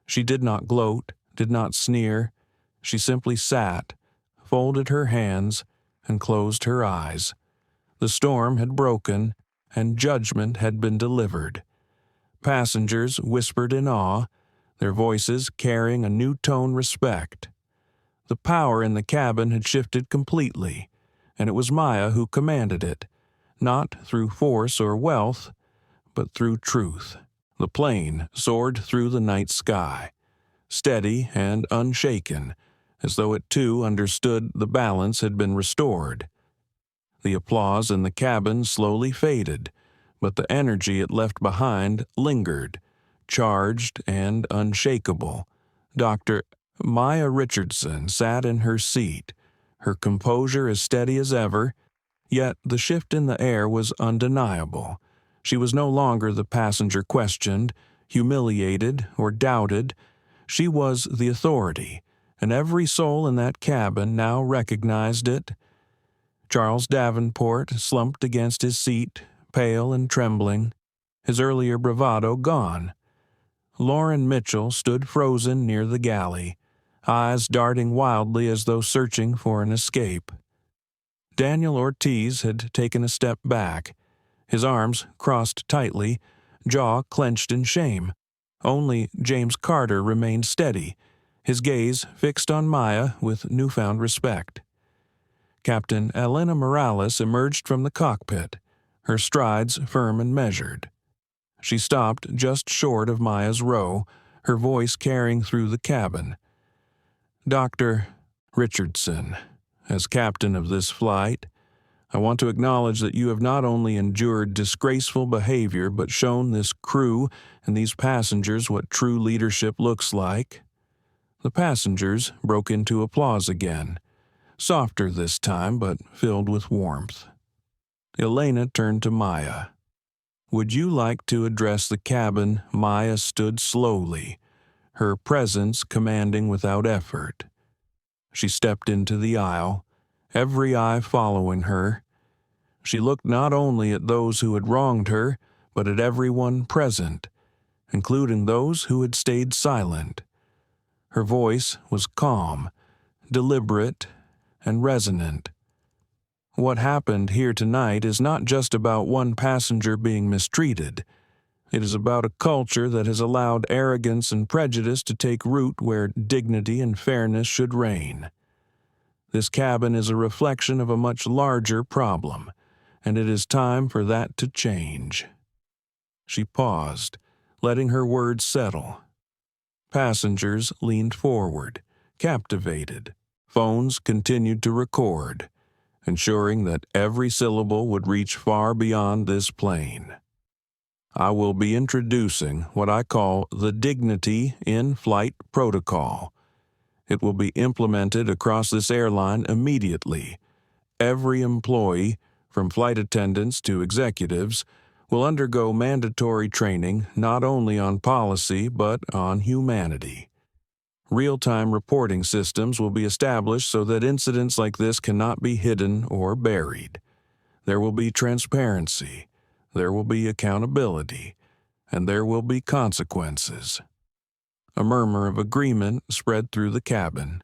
She did not gloat, did not sneer. She simply sat, folded her hands, and closed her eyes. The storm had broken, and judgment had been delivered. Passengers whispered in awe, their voices carrying a new tone respect. The power in the cabin had shifted completely, and it was Maya who commanded it, not through force or wealth, but through truth. The plane soared through the night sky, steady and unshaken, as though it too understood the balance had been restored. The applause in the cabin slowly faded, but the energy it left behind lingered, charged and unshakable. Dr. Maya Richardson sat in her seat, her composure as steady as ever, yet the shift in the air was undeniable. She was no longer the passenger questioned, humiliated, or doubted. She was the authority, and every soul in that cabin now recognized it. Charles Davenport slumped against his seat, pale and trembling, his earlier bravado gone. Lauren Mitchell stood frozen near the galley, eyes darting wildly as though searching for an escape. Daniel Ortiz had taken a step back, his arms crossed tightly, jaw clenched in shame. Only James Carter remained steady, his gaze fixed on Maya with newfound respect. Captain Elena Morales emerged from the cockpit, her strides firm and measured. She stopped just short of Maya's row, her voice carrying through the cabin. "Dr. Richardson, as captain of this flight, I want to acknowledge that you have not only endured disgraceful behavior but shown this crew and these passengers what true leadership looks like." The passengers broke into applause again, softer this time but filled with warmth. Elena turned to Maya. "Would you like to address the cabin?" Maya stood slowly, her presence commanding without effort. She stepped into the aisle, every eye following her. She looked not only at those who had wronged her, but at everyone present, including those who had stayed silent. Her voice was calm, deliberate, and resonant. What happened here tonight is not just about one passenger being mistreated. It is about a culture that has allowed arrogance and prejudice to take root where dignity and fairness should reign. This cabin is a reflection of a much larger problem, and it is time for that to change. She paused, letting her words settle. Passengers leaned forward, captivated. Phones continued to record, ensuring that every syllable would reach far beyond this plane. I will be introducing what I call the Dignity in Flight Protocol. It will be implemented across this airline immediately. Every employee, from flight attendants to executives, will undergo mandatory training not only on policy but on humanity. Real-time reporting systems will be established so that incidents like this cannot be hidden or buried. There will be transparency, there will be accountability, and there will be consequences. A murmur of agreement spread through the cabin.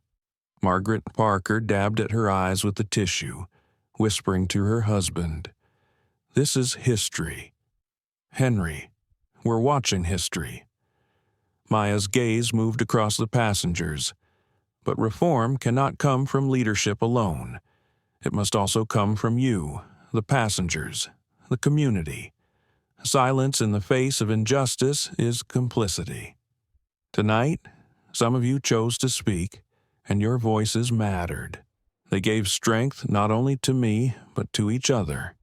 Margaret Parker dabbed at her eyes with the tissue, whispering to her husband, "This is history. Henry, we're watching history." Maya's gaze moved across the passengers. But reform cannot come from leadership alone. It must also come from you, the passengers, the community. Silence in the face of injustice is complicity. Tonight, some of you chose to speak, and your voices mattered. They gave strength not only to me, but to each other.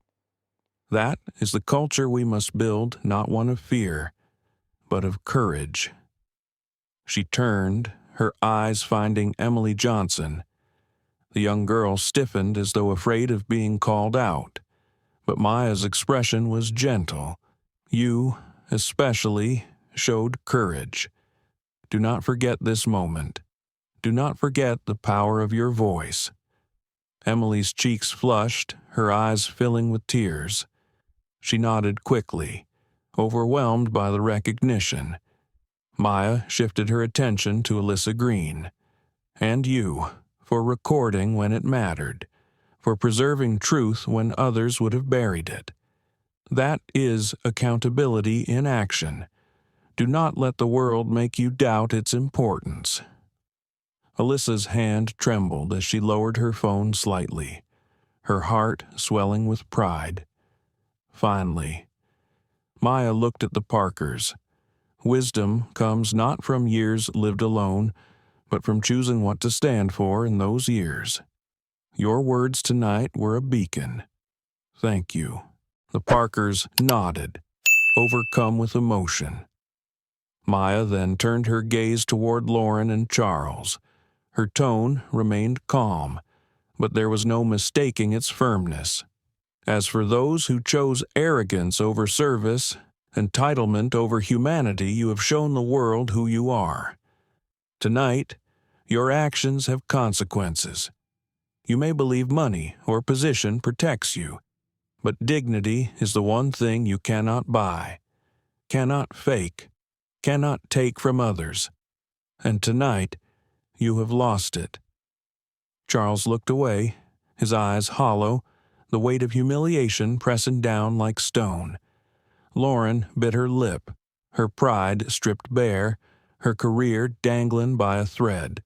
That is the culture we must build, not one of fear, but of courage. She turned, her eyes finding Emily Johnson. The young girl stiffened as though afraid of being called out, but Maya's expression was gentle. You, especially, showed courage. Do not forget this moment. Do not forget the power of your voice. Emily's cheeks flushed, her eyes filling with tears. She nodded quickly, overwhelmed by the recognition. Maya shifted her attention to Alyssa Green. And you, for recording when it mattered, for preserving truth when others would have buried it. That is accountability in action. Do not let the world make you doubt its importance. Alyssa's hand trembled as she lowered her phone slightly, her heart swelling with pride. Finally, Maya looked at the Parkers. Wisdom comes not from years lived alone, but from choosing what to stand for in those years. Your words tonight were a beacon. Thank you. The Parkers nodded, overcome with emotion. Maya then turned her gaze toward Lauren and Charles. Her tone remained calm, but there was no mistaking its firmness. As for those who chose arrogance over service, entitlement over humanity, you have shown the world who you are. Tonight, your actions have consequences. You may believe money or position protects you, but dignity is the one thing you cannot buy, cannot fake, cannot take from others. And tonight, you have lost it. Charles looked away, his eyes hollow, the weight of humiliation pressing down like stone. Lauren bit her lip, her pride stripped bare, her career dangling by a thread.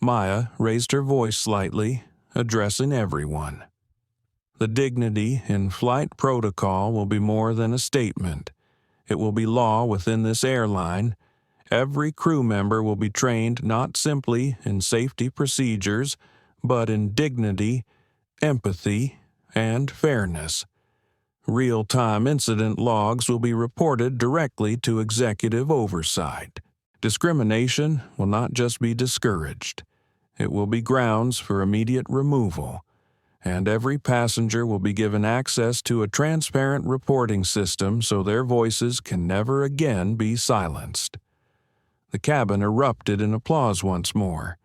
Maya raised her voice slightly, addressing everyone. The dignity in flight protocol will be more than a statement. It will be law within this airline. Every crew member will be trained not simply in safety procedures, but in dignity, empathy, and fairness. Real-time incident logs will be reported directly to executive oversight. Discrimination will not just be discouraged. It will be grounds for immediate removal, and every passenger will be given access to a transparent reporting system so their voices can never again be silenced. The cabin erupted in applause once more.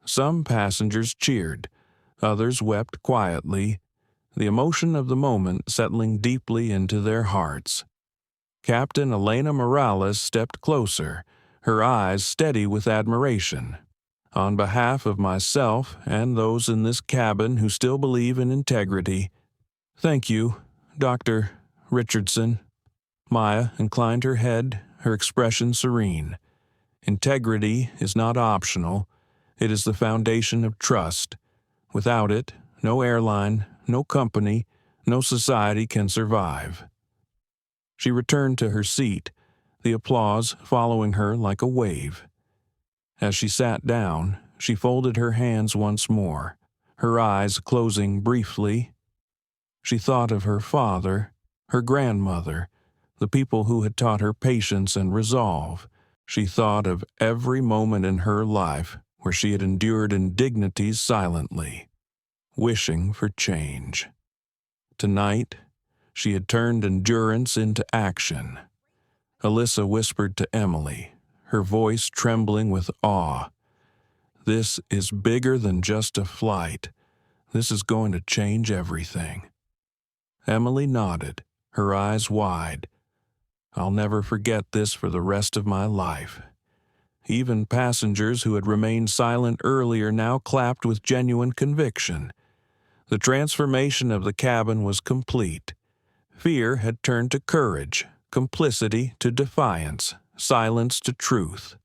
Some passengers cheered, others wept quietly, the emotion of the moment settling deeply into their hearts. Captain Elena Morales stepped closer, her eyes steady with admiration. On behalf of myself and those in this cabin who still believe in integrity, thank you, Dr. Richardson. Maya inclined her head, her expression serene. Integrity is not optional. It is the foundation of trust. Without it, no airline, no company, no society can survive. She returned to her seat, the applause following her like a wave. As she sat down, she folded her hands once more, her eyes closing briefly. She thought of her father, her grandmother, the people who had taught her patience and resolve. She thought of every moment in her life where she had endured indignities silently, wishing for change. Tonight, she had turned endurance into action. Alyssa whispered to Emily, her voice trembling with awe. This is bigger than just a flight. This is going to change everything. Emily nodded, her eyes wide. I'll never forget this for the rest of my life. Even passengers who had remained silent earlier now clapped with genuine conviction. The transformation of the cabin was complete. Fear had turned to courage, complicity to defiance, silence to truth.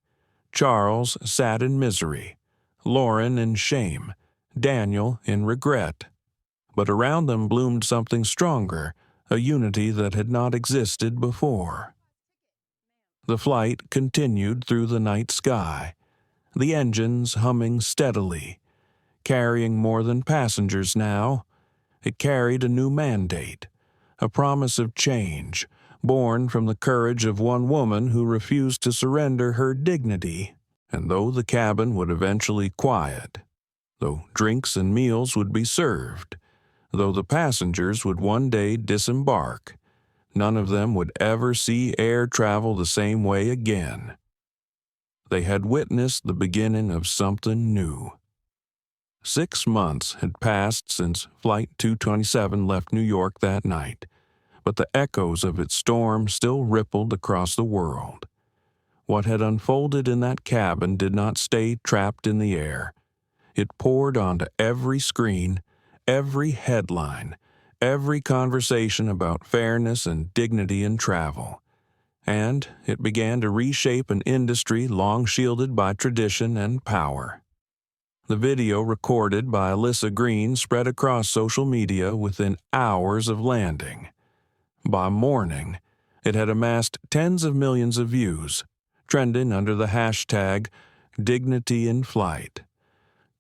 Charles sat in misery. Lauren in shame, Daniel in regret. But around them bloomed something stronger, a unity that had not existed before. The flight continued through the night sky, the engines humming steadily, carrying more than passengers now. It carried a new mandate, a promise of change, born from the courage of one woman who refused to surrender her dignity. And though the cabin would eventually quiet, though drinks and meals would be served, though the passengers would one day disembark, none of them would ever see air travel the same way again. They had witnessed the beginning of something new. 6 months had passed since Flight 227 left New York that night, but the echoes of its storm still rippled across the world. What had unfolded in that cabin did not stay trapped in the air. It poured onto every screen, every headline, every conversation about fairness and dignity in travel. And it began to reshape an industry long shielded by tradition and power. The video recorded by Alyssa Green spread across social media within hours of landing. By morning, it had amassed tens of millions of views, trending under the hashtag Dignity in Flight.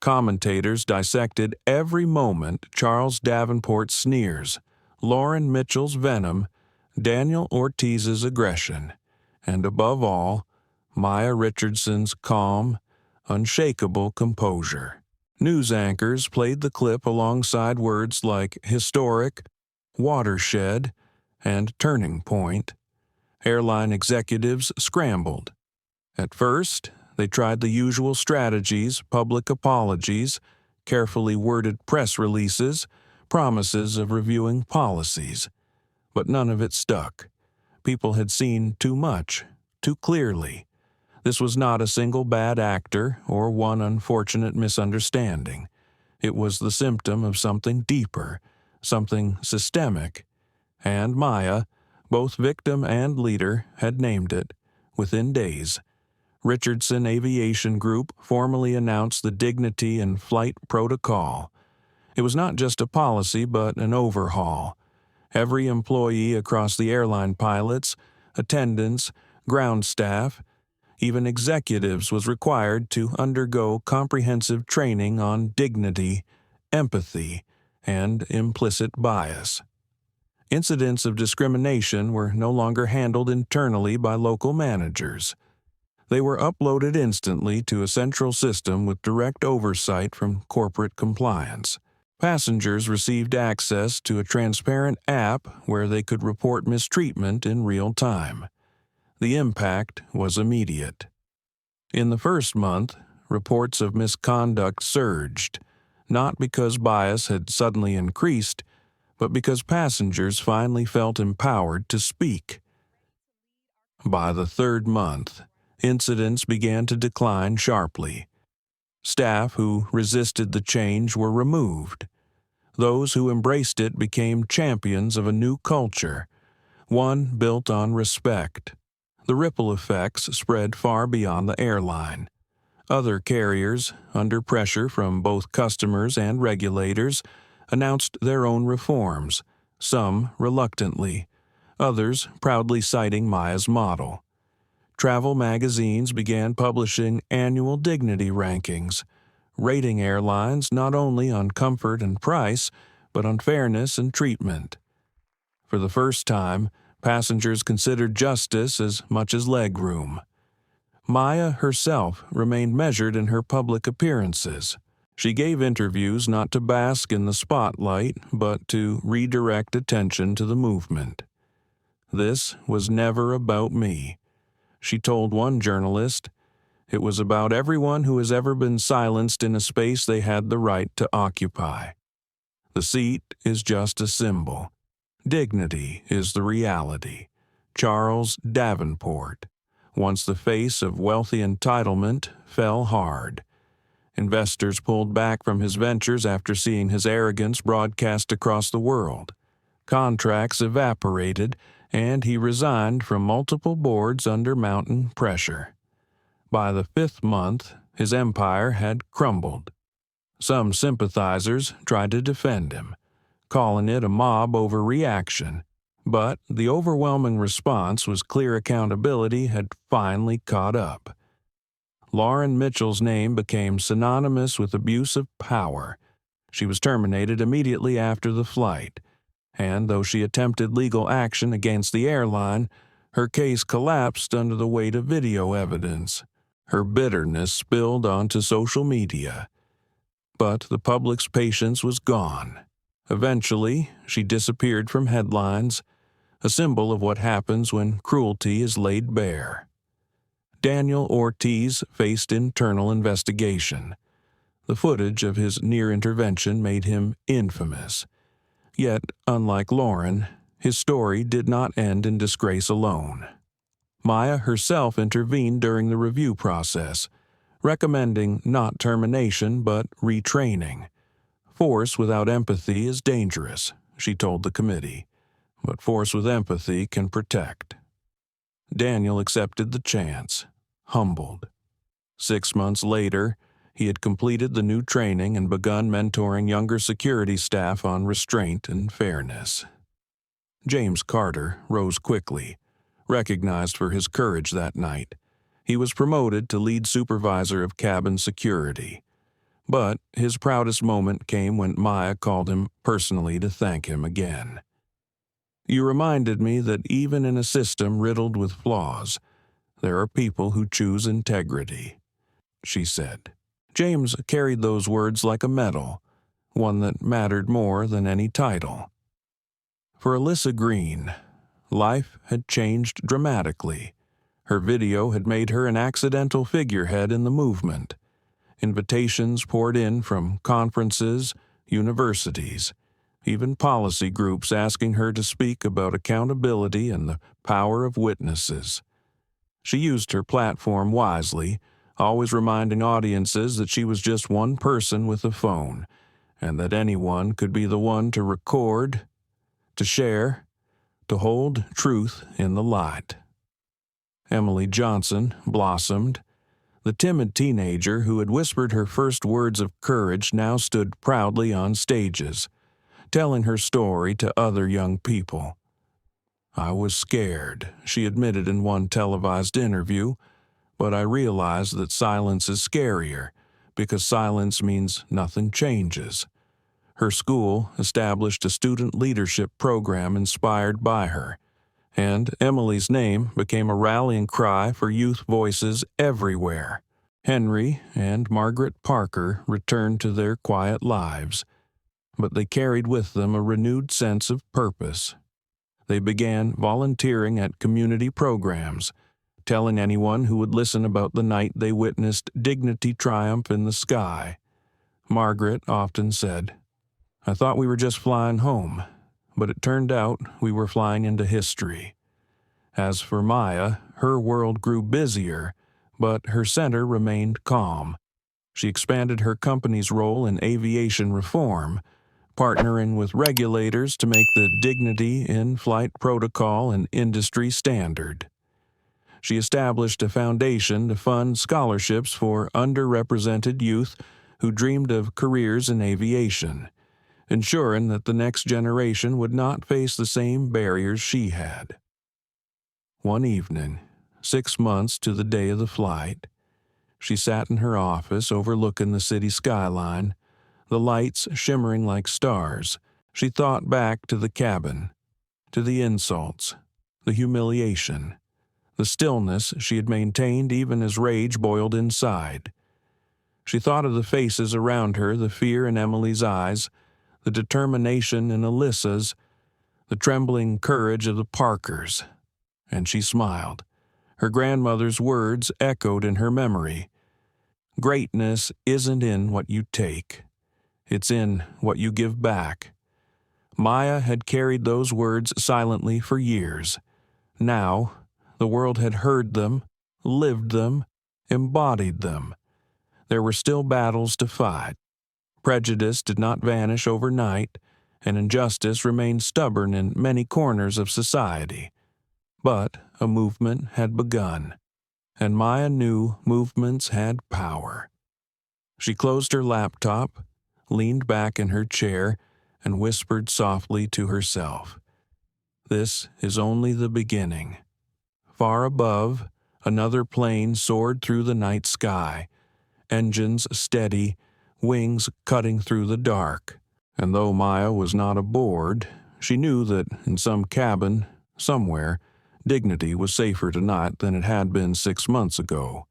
Commentators dissected every moment Charles Davenport's sneers, Lauren Mitchell's venom, Daniel Ortiz's aggression, and above all, Maya Richardson's calm, unshakable composure. News anchors played the clip alongside words like historic, watershed, and turning point. Airline executives scrambled. At first, they tried the usual strategies: public apologies, carefully worded press releases, promises of reviewing policies. But none of it stuck. People had seen too much, too clearly. This was not a single bad actor or one unfortunate misunderstanding. It was the symptom of something deeper, something systemic. And Maya, both victim and leader, had named it. Within days, Richardson Aviation Group formally announced the Dignity in Flight Protocol. It was not just a policy, but an overhaul. Every employee across the airline, pilots, attendants, ground staff, even executives, was required to undergo comprehensive training on dignity, empathy, and implicit bias. Incidents of discrimination were no longer handled internally by local managers. They were uploaded instantly to a central system with direct oversight from corporate compliance. Passengers received access to a transparent app where they could report mistreatment in real time. The impact was immediate. In the first month, reports of misconduct surged, not because bias had suddenly increased, but because passengers finally felt empowered to speak. By the third month, incidents began to decline sharply. Staff who resisted the change were removed. Those who embraced it became champions of a new culture, one built on respect. The ripple effects spread far beyond the airline. Other carriers, under pressure from both customers and regulators, announced their own reforms, some reluctantly, others proudly citing Maya's model. Travel magazines began publishing annual dignity rankings, rating airlines not only on comfort and price, but on fairness and treatment. For the first time, passengers considered justice as much as legroom. Maya herself remained measured in her public appearances. She gave interviews not to bask in the spotlight, but to redirect attention to the movement. "This was never about me," she told one journalist. "It was about everyone who has ever been silenced in a space they had the right to occupy. The seat is just a symbol. Dignity is the reality." Charles Davenport, once the face of wealthy entitlement, fell hard. Investors pulled back from his ventures after seeing his arrogance broadcast across the world. Contracts evaporated, and he resigned from multiple boards under mounting pressure. By the 5th month, His empire had crumbled. Some sympathizers tried to defend him, calling it a mob overreaction, but the overwhelming response was clear accountability had finally caught up. Lauren Mitchell's name became synonymous with abuse of power. She was terminated immediately after the flight, and though she attempted legal action against the airline, her case collapsed under the weight of video evidence. Her bitterness spilled onto social media. But the public's patience was gone. Eventually, she disappeared from headlines, a symbol of what happens when cruelty is laid bare. Daniel Ortiz faced internal investigation. The footage of his near intervention made him infamous. Yet, unlike Lauren, his story did not end in disgrace alone. Maya herself intervened during the review process, recommending not termination but retraining. Force without empathy is dangerous, she told the committee, but force with empathy can protect. Daniel accepted the chance, humbled. 6 months later, he had completed the new training and begun mentoring younger security staff on restraint and fairness. James Carter rose quickly, recognized for his courage that night. He was promoted to lead supervisor of cabin security. But his proudest moment came when Maya called him personally to thank him again. "You reminded me that even in a system riddled with flaws, there are people who choose integrity," she said. James carried those words like a medal, one that mattered more than any title. For Alyssa Green, life had changed dramatically. Her video had made her an accidental figurehead in the movement. Invitations poured in from conferences, universities, even policy groups asking her to speak about accountability and the power of witnesses. She used her platform wisely, always reminding audiences that she was just one person with a phone, and that anyone could be the one to record, to share, to hold truth in the light. Emily Johnson blossomed. The timid teenager who had whispered her first words of courage now stood proudly on stages, telling her story to other young people. "I was scared," she admitted in one televised interview, "but I realized that silence is scarier, because silence means nothing changes." Her school established a student leadership program inspired by her, and Emily's name became a rallying cry for youth voices everywhere. Henry and Margaret Parker returned to their quiet lives, but they carried with them a renewed sense of purpose. They began volunteering at community programs, telling anyone who would listen about the night they witnessed dignity triumph in the sky. Margaret often said, "I thought we were just flying home, but it turned out we were flying into history." As for Maya, her world grew busier, but her center remained calm. She expanded her company's role in aviation reform, partnering with regulators to make the dignity in-flight protocol an industry standard. She established a foundation to fund scholarships for underrepresented youth who dreamed of careers in aviation, ensuring that the next generation would not face the same barriers she had. One evening, 6 months to the day of the flight, she sat in her office overlooking the city skyline, the lights shimmering like stars. She thought back to the cabin, to the insults, the humiliation, the stillness she had maintained even as rage boiled inside. She thought of the faces around her, the fear in Emily's eyes, the determination in Alyssa's, the trembling courage of the Parkers, and she smiled. Her grandmother's words echoed in her memory. "Greatness isn't in what you take. It's in what you give back." Maya had carried those words silently for years. Now, the world had heard them, lived them, embodied them. There were still battles to fight. Prejudice did not vanish overnight, and injustice remained stubborn in many corners of society. But a movement had begun. and Maya knew movements had power. She closed her laptop, leaned back in her chair, and whispered softly to herself, "This is only the beginning." Far above, another plane soared through the night sky, engines steady, wings cutting through the dark. And though Maya was not aboard, she knew that in some cabin, somewhere, dignity was safer tonight than it had been 6 months ago.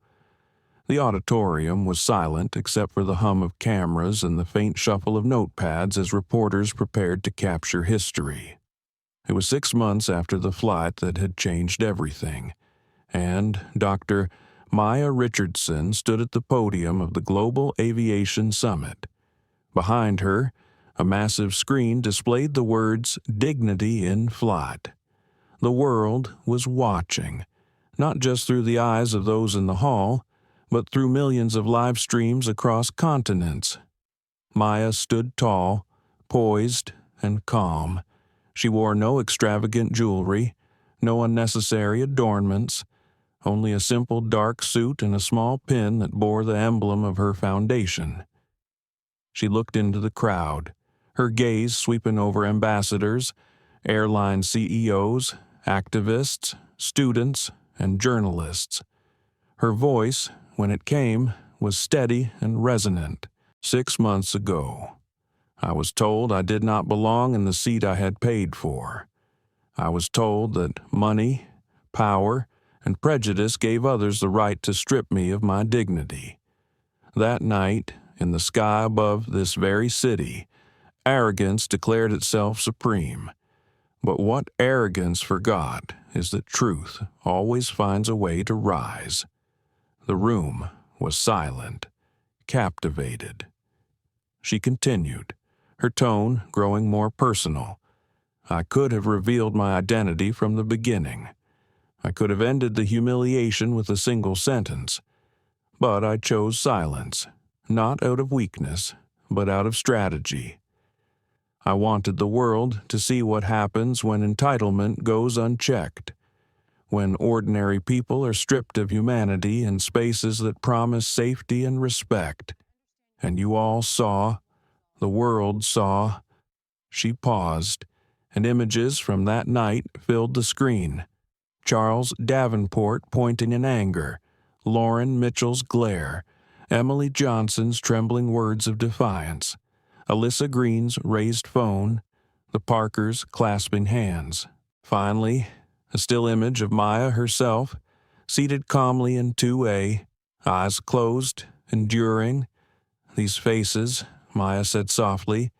The auditorium was silent except for the hum of cameras and the faint shuffle of notepads as reporters prepared to capture history. It was 6 months after the flight that had changed everything, and Dr. Maya Richardson stood at the podium of the Global Aviation Summit. Behind her, a massive screen displayed the words "Dignity in Flight." The world was watching, not just through the eyes of those in the hall, but through millions of live streams across continents. Maya stood tall, poised, and calm. She wore no extravagant jewelry, no unnecessary adornments, only a simple dark suit and a small pin that bore the emblem of her foundation. She looked into the crowd, her gaze sweeping over ambassadors, airline CEOs, activists, students, and journalists. Her voice, when it came, was steady and resonant. 6 months ago, I was told I did not belong in the seat I had paid for. I was told that money, power, and prejudice gave others the right to strip me of my dignity. That night, in the sky above this very city, arrogance declared itself supreme. But what arrogance forgot is that truth always finds a way to rise. The room was silent, captivated. She continued, her tone growing more personal. I could have revealed my identity from the beginning. I could have ended the humiliation with a single sentence. But I chose silence, not out of weakness, but out of strategy. I wanted the world to see what happens when entitlement goes unchecked, when ordinary people are stripped of humanity in spaces that promise safety and respect. And you all saw, the world saw. She paused, and images from that night filled the screen. Charles Davenport pointing in anger, Lauren Mitchell's glare, Emily Johnson's trembling words of defiance, Alyssa Green's raised phone, the Parkers clasping hands. Finally, a still image of Maya herself, seated calmly in 2A, eyes closed, enduring. These faces, Maya said softly,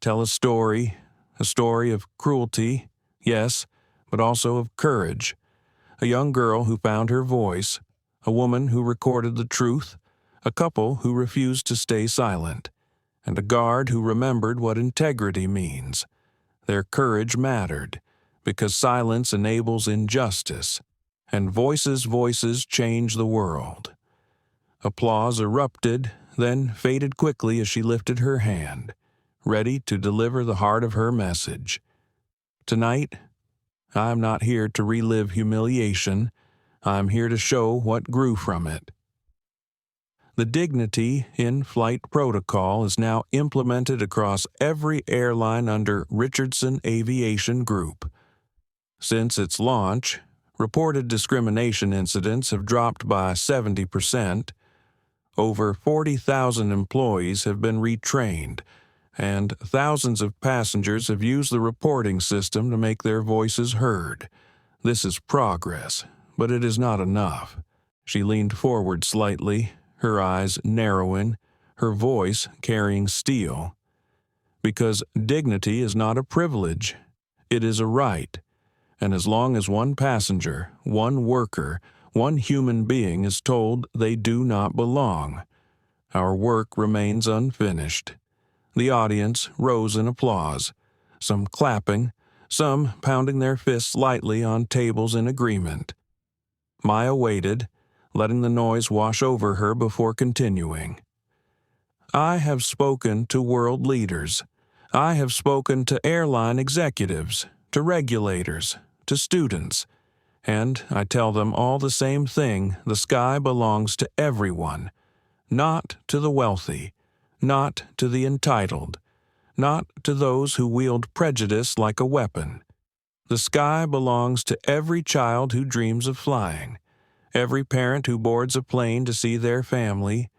tell a story of cruelty, yes, but also of courage. A young girl who found her voice, a woman who recorded the truth, a couple who refused to stay silent, and a guard who remembered what integrity means. Their courage mattered, because silence enables injustice, and voices change the world. Applause erupted, then faded quickly as she lifted her hand, ready to deliver the heart of her message. Tonight, I'm not here to relive humiliation. I'm here to show what grew from it. The Dignity in Flight protocol is now implemented across every airline under Richardson Aviation Group. Since its launch, reported discrimination incidents have dropped by 70%. Over 40,000 employees have been retrained, and thousands of passengers have used the reporting system to make their voices heard. This is progress, but it is not enough. She leaned forward slightly, her eyes narrowing, her voice carrying steel. Because dignity is not a privilege, it is a right. And as long as one passenger, one worker, one human being is told they do not belong, our work remains unfinished. The audience rose in applause, some clapping, some pounding their fists lightly on tables in agreement. Maya waited, letting the noise wash over her before continuing. I have spoken to world leaders. I have spoken to airline executives, to regulators, to students, And I tell them all the same thing: the sky belongs to everyone, not to the wealthy, not to the entitled, not to those who wield prejudice like a weapon. The sky belongs to every child who dreams of flying, every parent who boards a plane to see their family,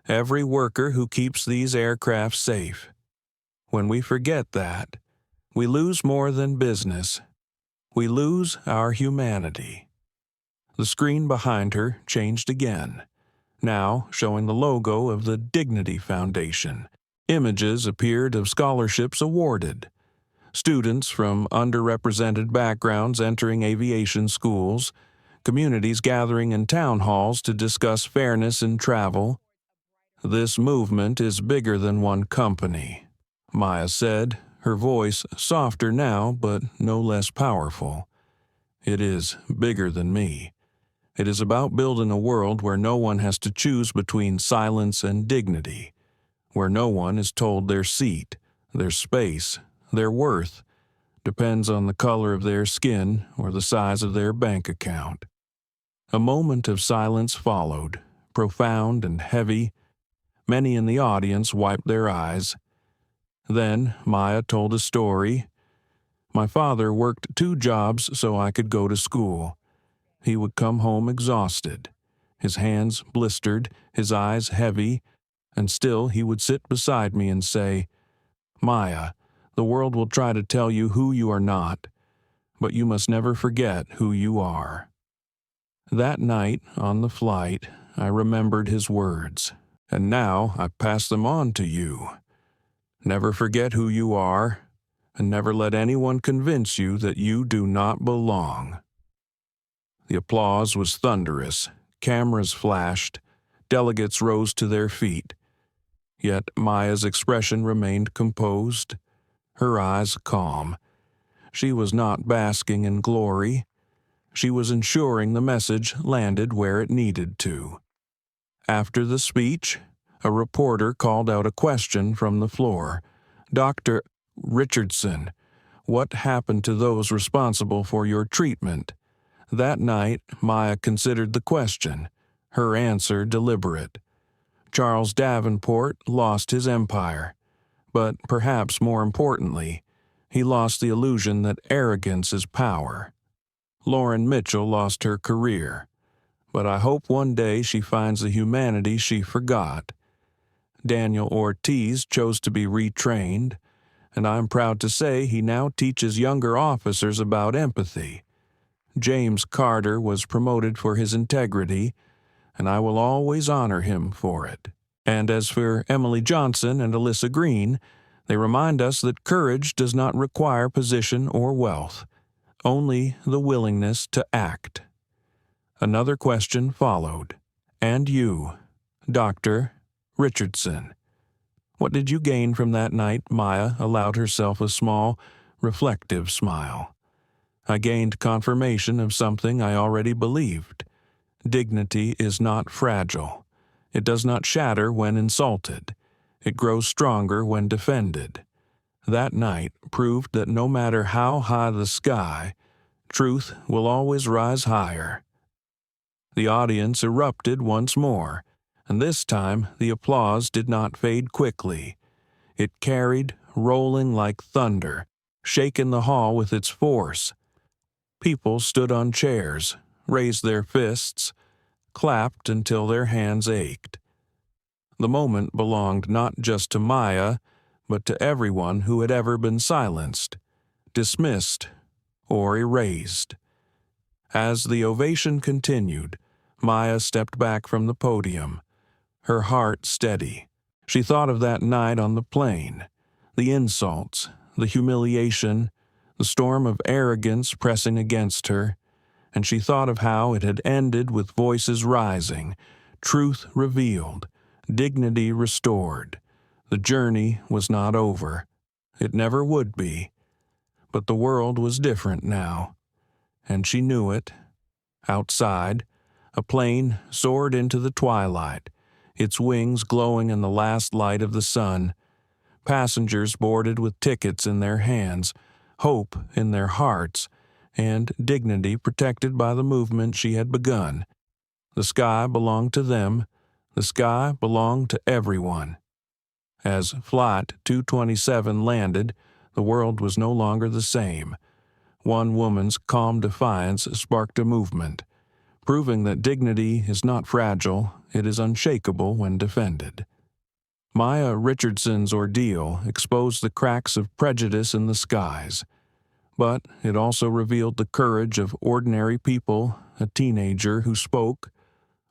every worker who keeps these aircraft safe. When we forget that, we lose more than business. We lose our humanity. The screen behind her changed again, now showing the logo of the Dignity Foundation. Images appeared of scholarships awarded, students from underrepresented backgrounds entering aviation schools, communities gathering in town halls to discuss fairness in travel. "This movement is bigger than one company," Maya said, her voice softer now but no less powerful. "It is bigger than me. It is about building a world where no one has to choose between silence and dignity, where no one is told their seat, their space, their worth depends on the color of their skin or the size of their bank account." A moment of silence followed, profound and heavy. Many in the audience wiped their eyes. Then Maya told a story. "My father worked 2 jobs so I could go to school. He would come home exhausted, his hands blistered, his eyes heavy, and still he would sit beside me and say, 'Maya, the world will try to tell you who you are not, but you must never forget who you are.'" That night, on the flight, I remembered his words, and now I pass them on to you. Never forget who you are, and never let anyone convince you that you do not belong. The applause was thunderous, cameras flashed, delegates rose to their feet. Yet Maya's expression remained composed, her eyes calm. She was not basking in glory. She was ensuring the message landed where it needed to. After the speech, a reporter called out a question from the floor. "Dr. Richardson, what happened to those responsible for your treatment?" That night, Maya considered the question, her answer deliberate. Charles Davenport lost his empire, but perhaps more importantly, he lost the illusion that arrogance is power. Lauren Mitchell lost her career, but I hope one day she finds the humanity she forgot. Daniel Ortiz chose to be retrained, and I'm proud to say he now teaches younger officers about empathy. James Carter was promoted for his integrity, and I will always honor him for it. And as for Emily Johnson and Alyssa Green, they remind us that courage does not require position or wealth, only the willingness to act. Another question followed. "And you, Dr. Richardson, what did you gain from that night?" Maya allowed herself a small, reflective smile. "I gained confirmation of something I already believed. Dignity is not fragile. It does not shatter when insulted. It grows stronger when defended." That night proved that no matter how high the sky, truth will always rise higher. The audience erupted once more, and this time the applause did not fade quickly. It carried, rolling like thunder, shaking the hall with its force. People stood on chairs, raised their fists, clapped until their hands ached. The moment belonged not just to Maya, but to everyone who had ever been silenced, dismissed, or erased. As the ovation continued, Maya stepped back from the podium, her heart steady. She thought of that night on the plane, the insults, the humiliation, the storm of arrogance pressing against her, and she thought of how it had ended with voices rising, truth revealed, dignity restored. The journey was not over. It never would be. But the world was different now, and she knew it. Outside, a plane soared into the twilight, its wings glowing in the last light of the sun. Passengers boarded with tickets in their hands, hope in their hearts, and dignity protected by the movement she had begun. The sky belonged to them. The sky belonged to everyone. As Flight 227 landed, the world was no longer the same. One woman's calm defiance sparked a movement, proving that dignity is not fragile, it is unshakable when defended. Maya Richardson's ordeal exposed the cracks of prejudice in the skies, but it also revealed the courage of ordinary people, a teenager who spoke,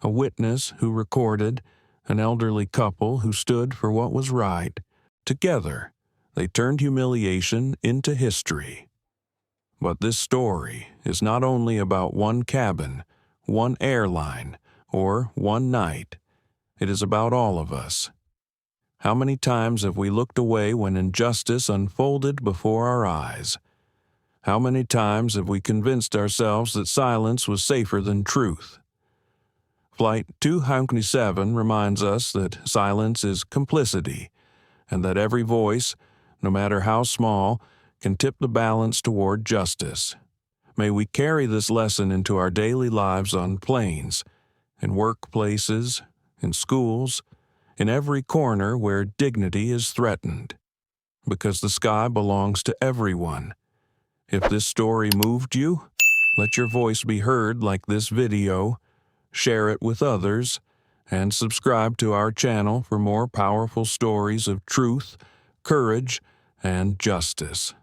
a witness who recorded, an elderly couple who stood for what was right. Together, they turned humiliation into history. But this story is not only about one cabin, one airline, or one night. It is about all of us. How many times have we looked away when injustice unfolded before our eyes? How many times have we convinced ourselves that silence was safer than truth? Flight 227 reminds us that silence is complicity, and that every voice, no matter how small, can tip the balance toward justice. May we carry this lesson into our daily lives on planes, in workplaces, in schools, in every corner where dignity is threatened. Because the sky belongs to everyone. If this story moved you, let your voice be heard like this video, share it with others, and subscribe to our channel for more powerful stories of truth, courage, and justice.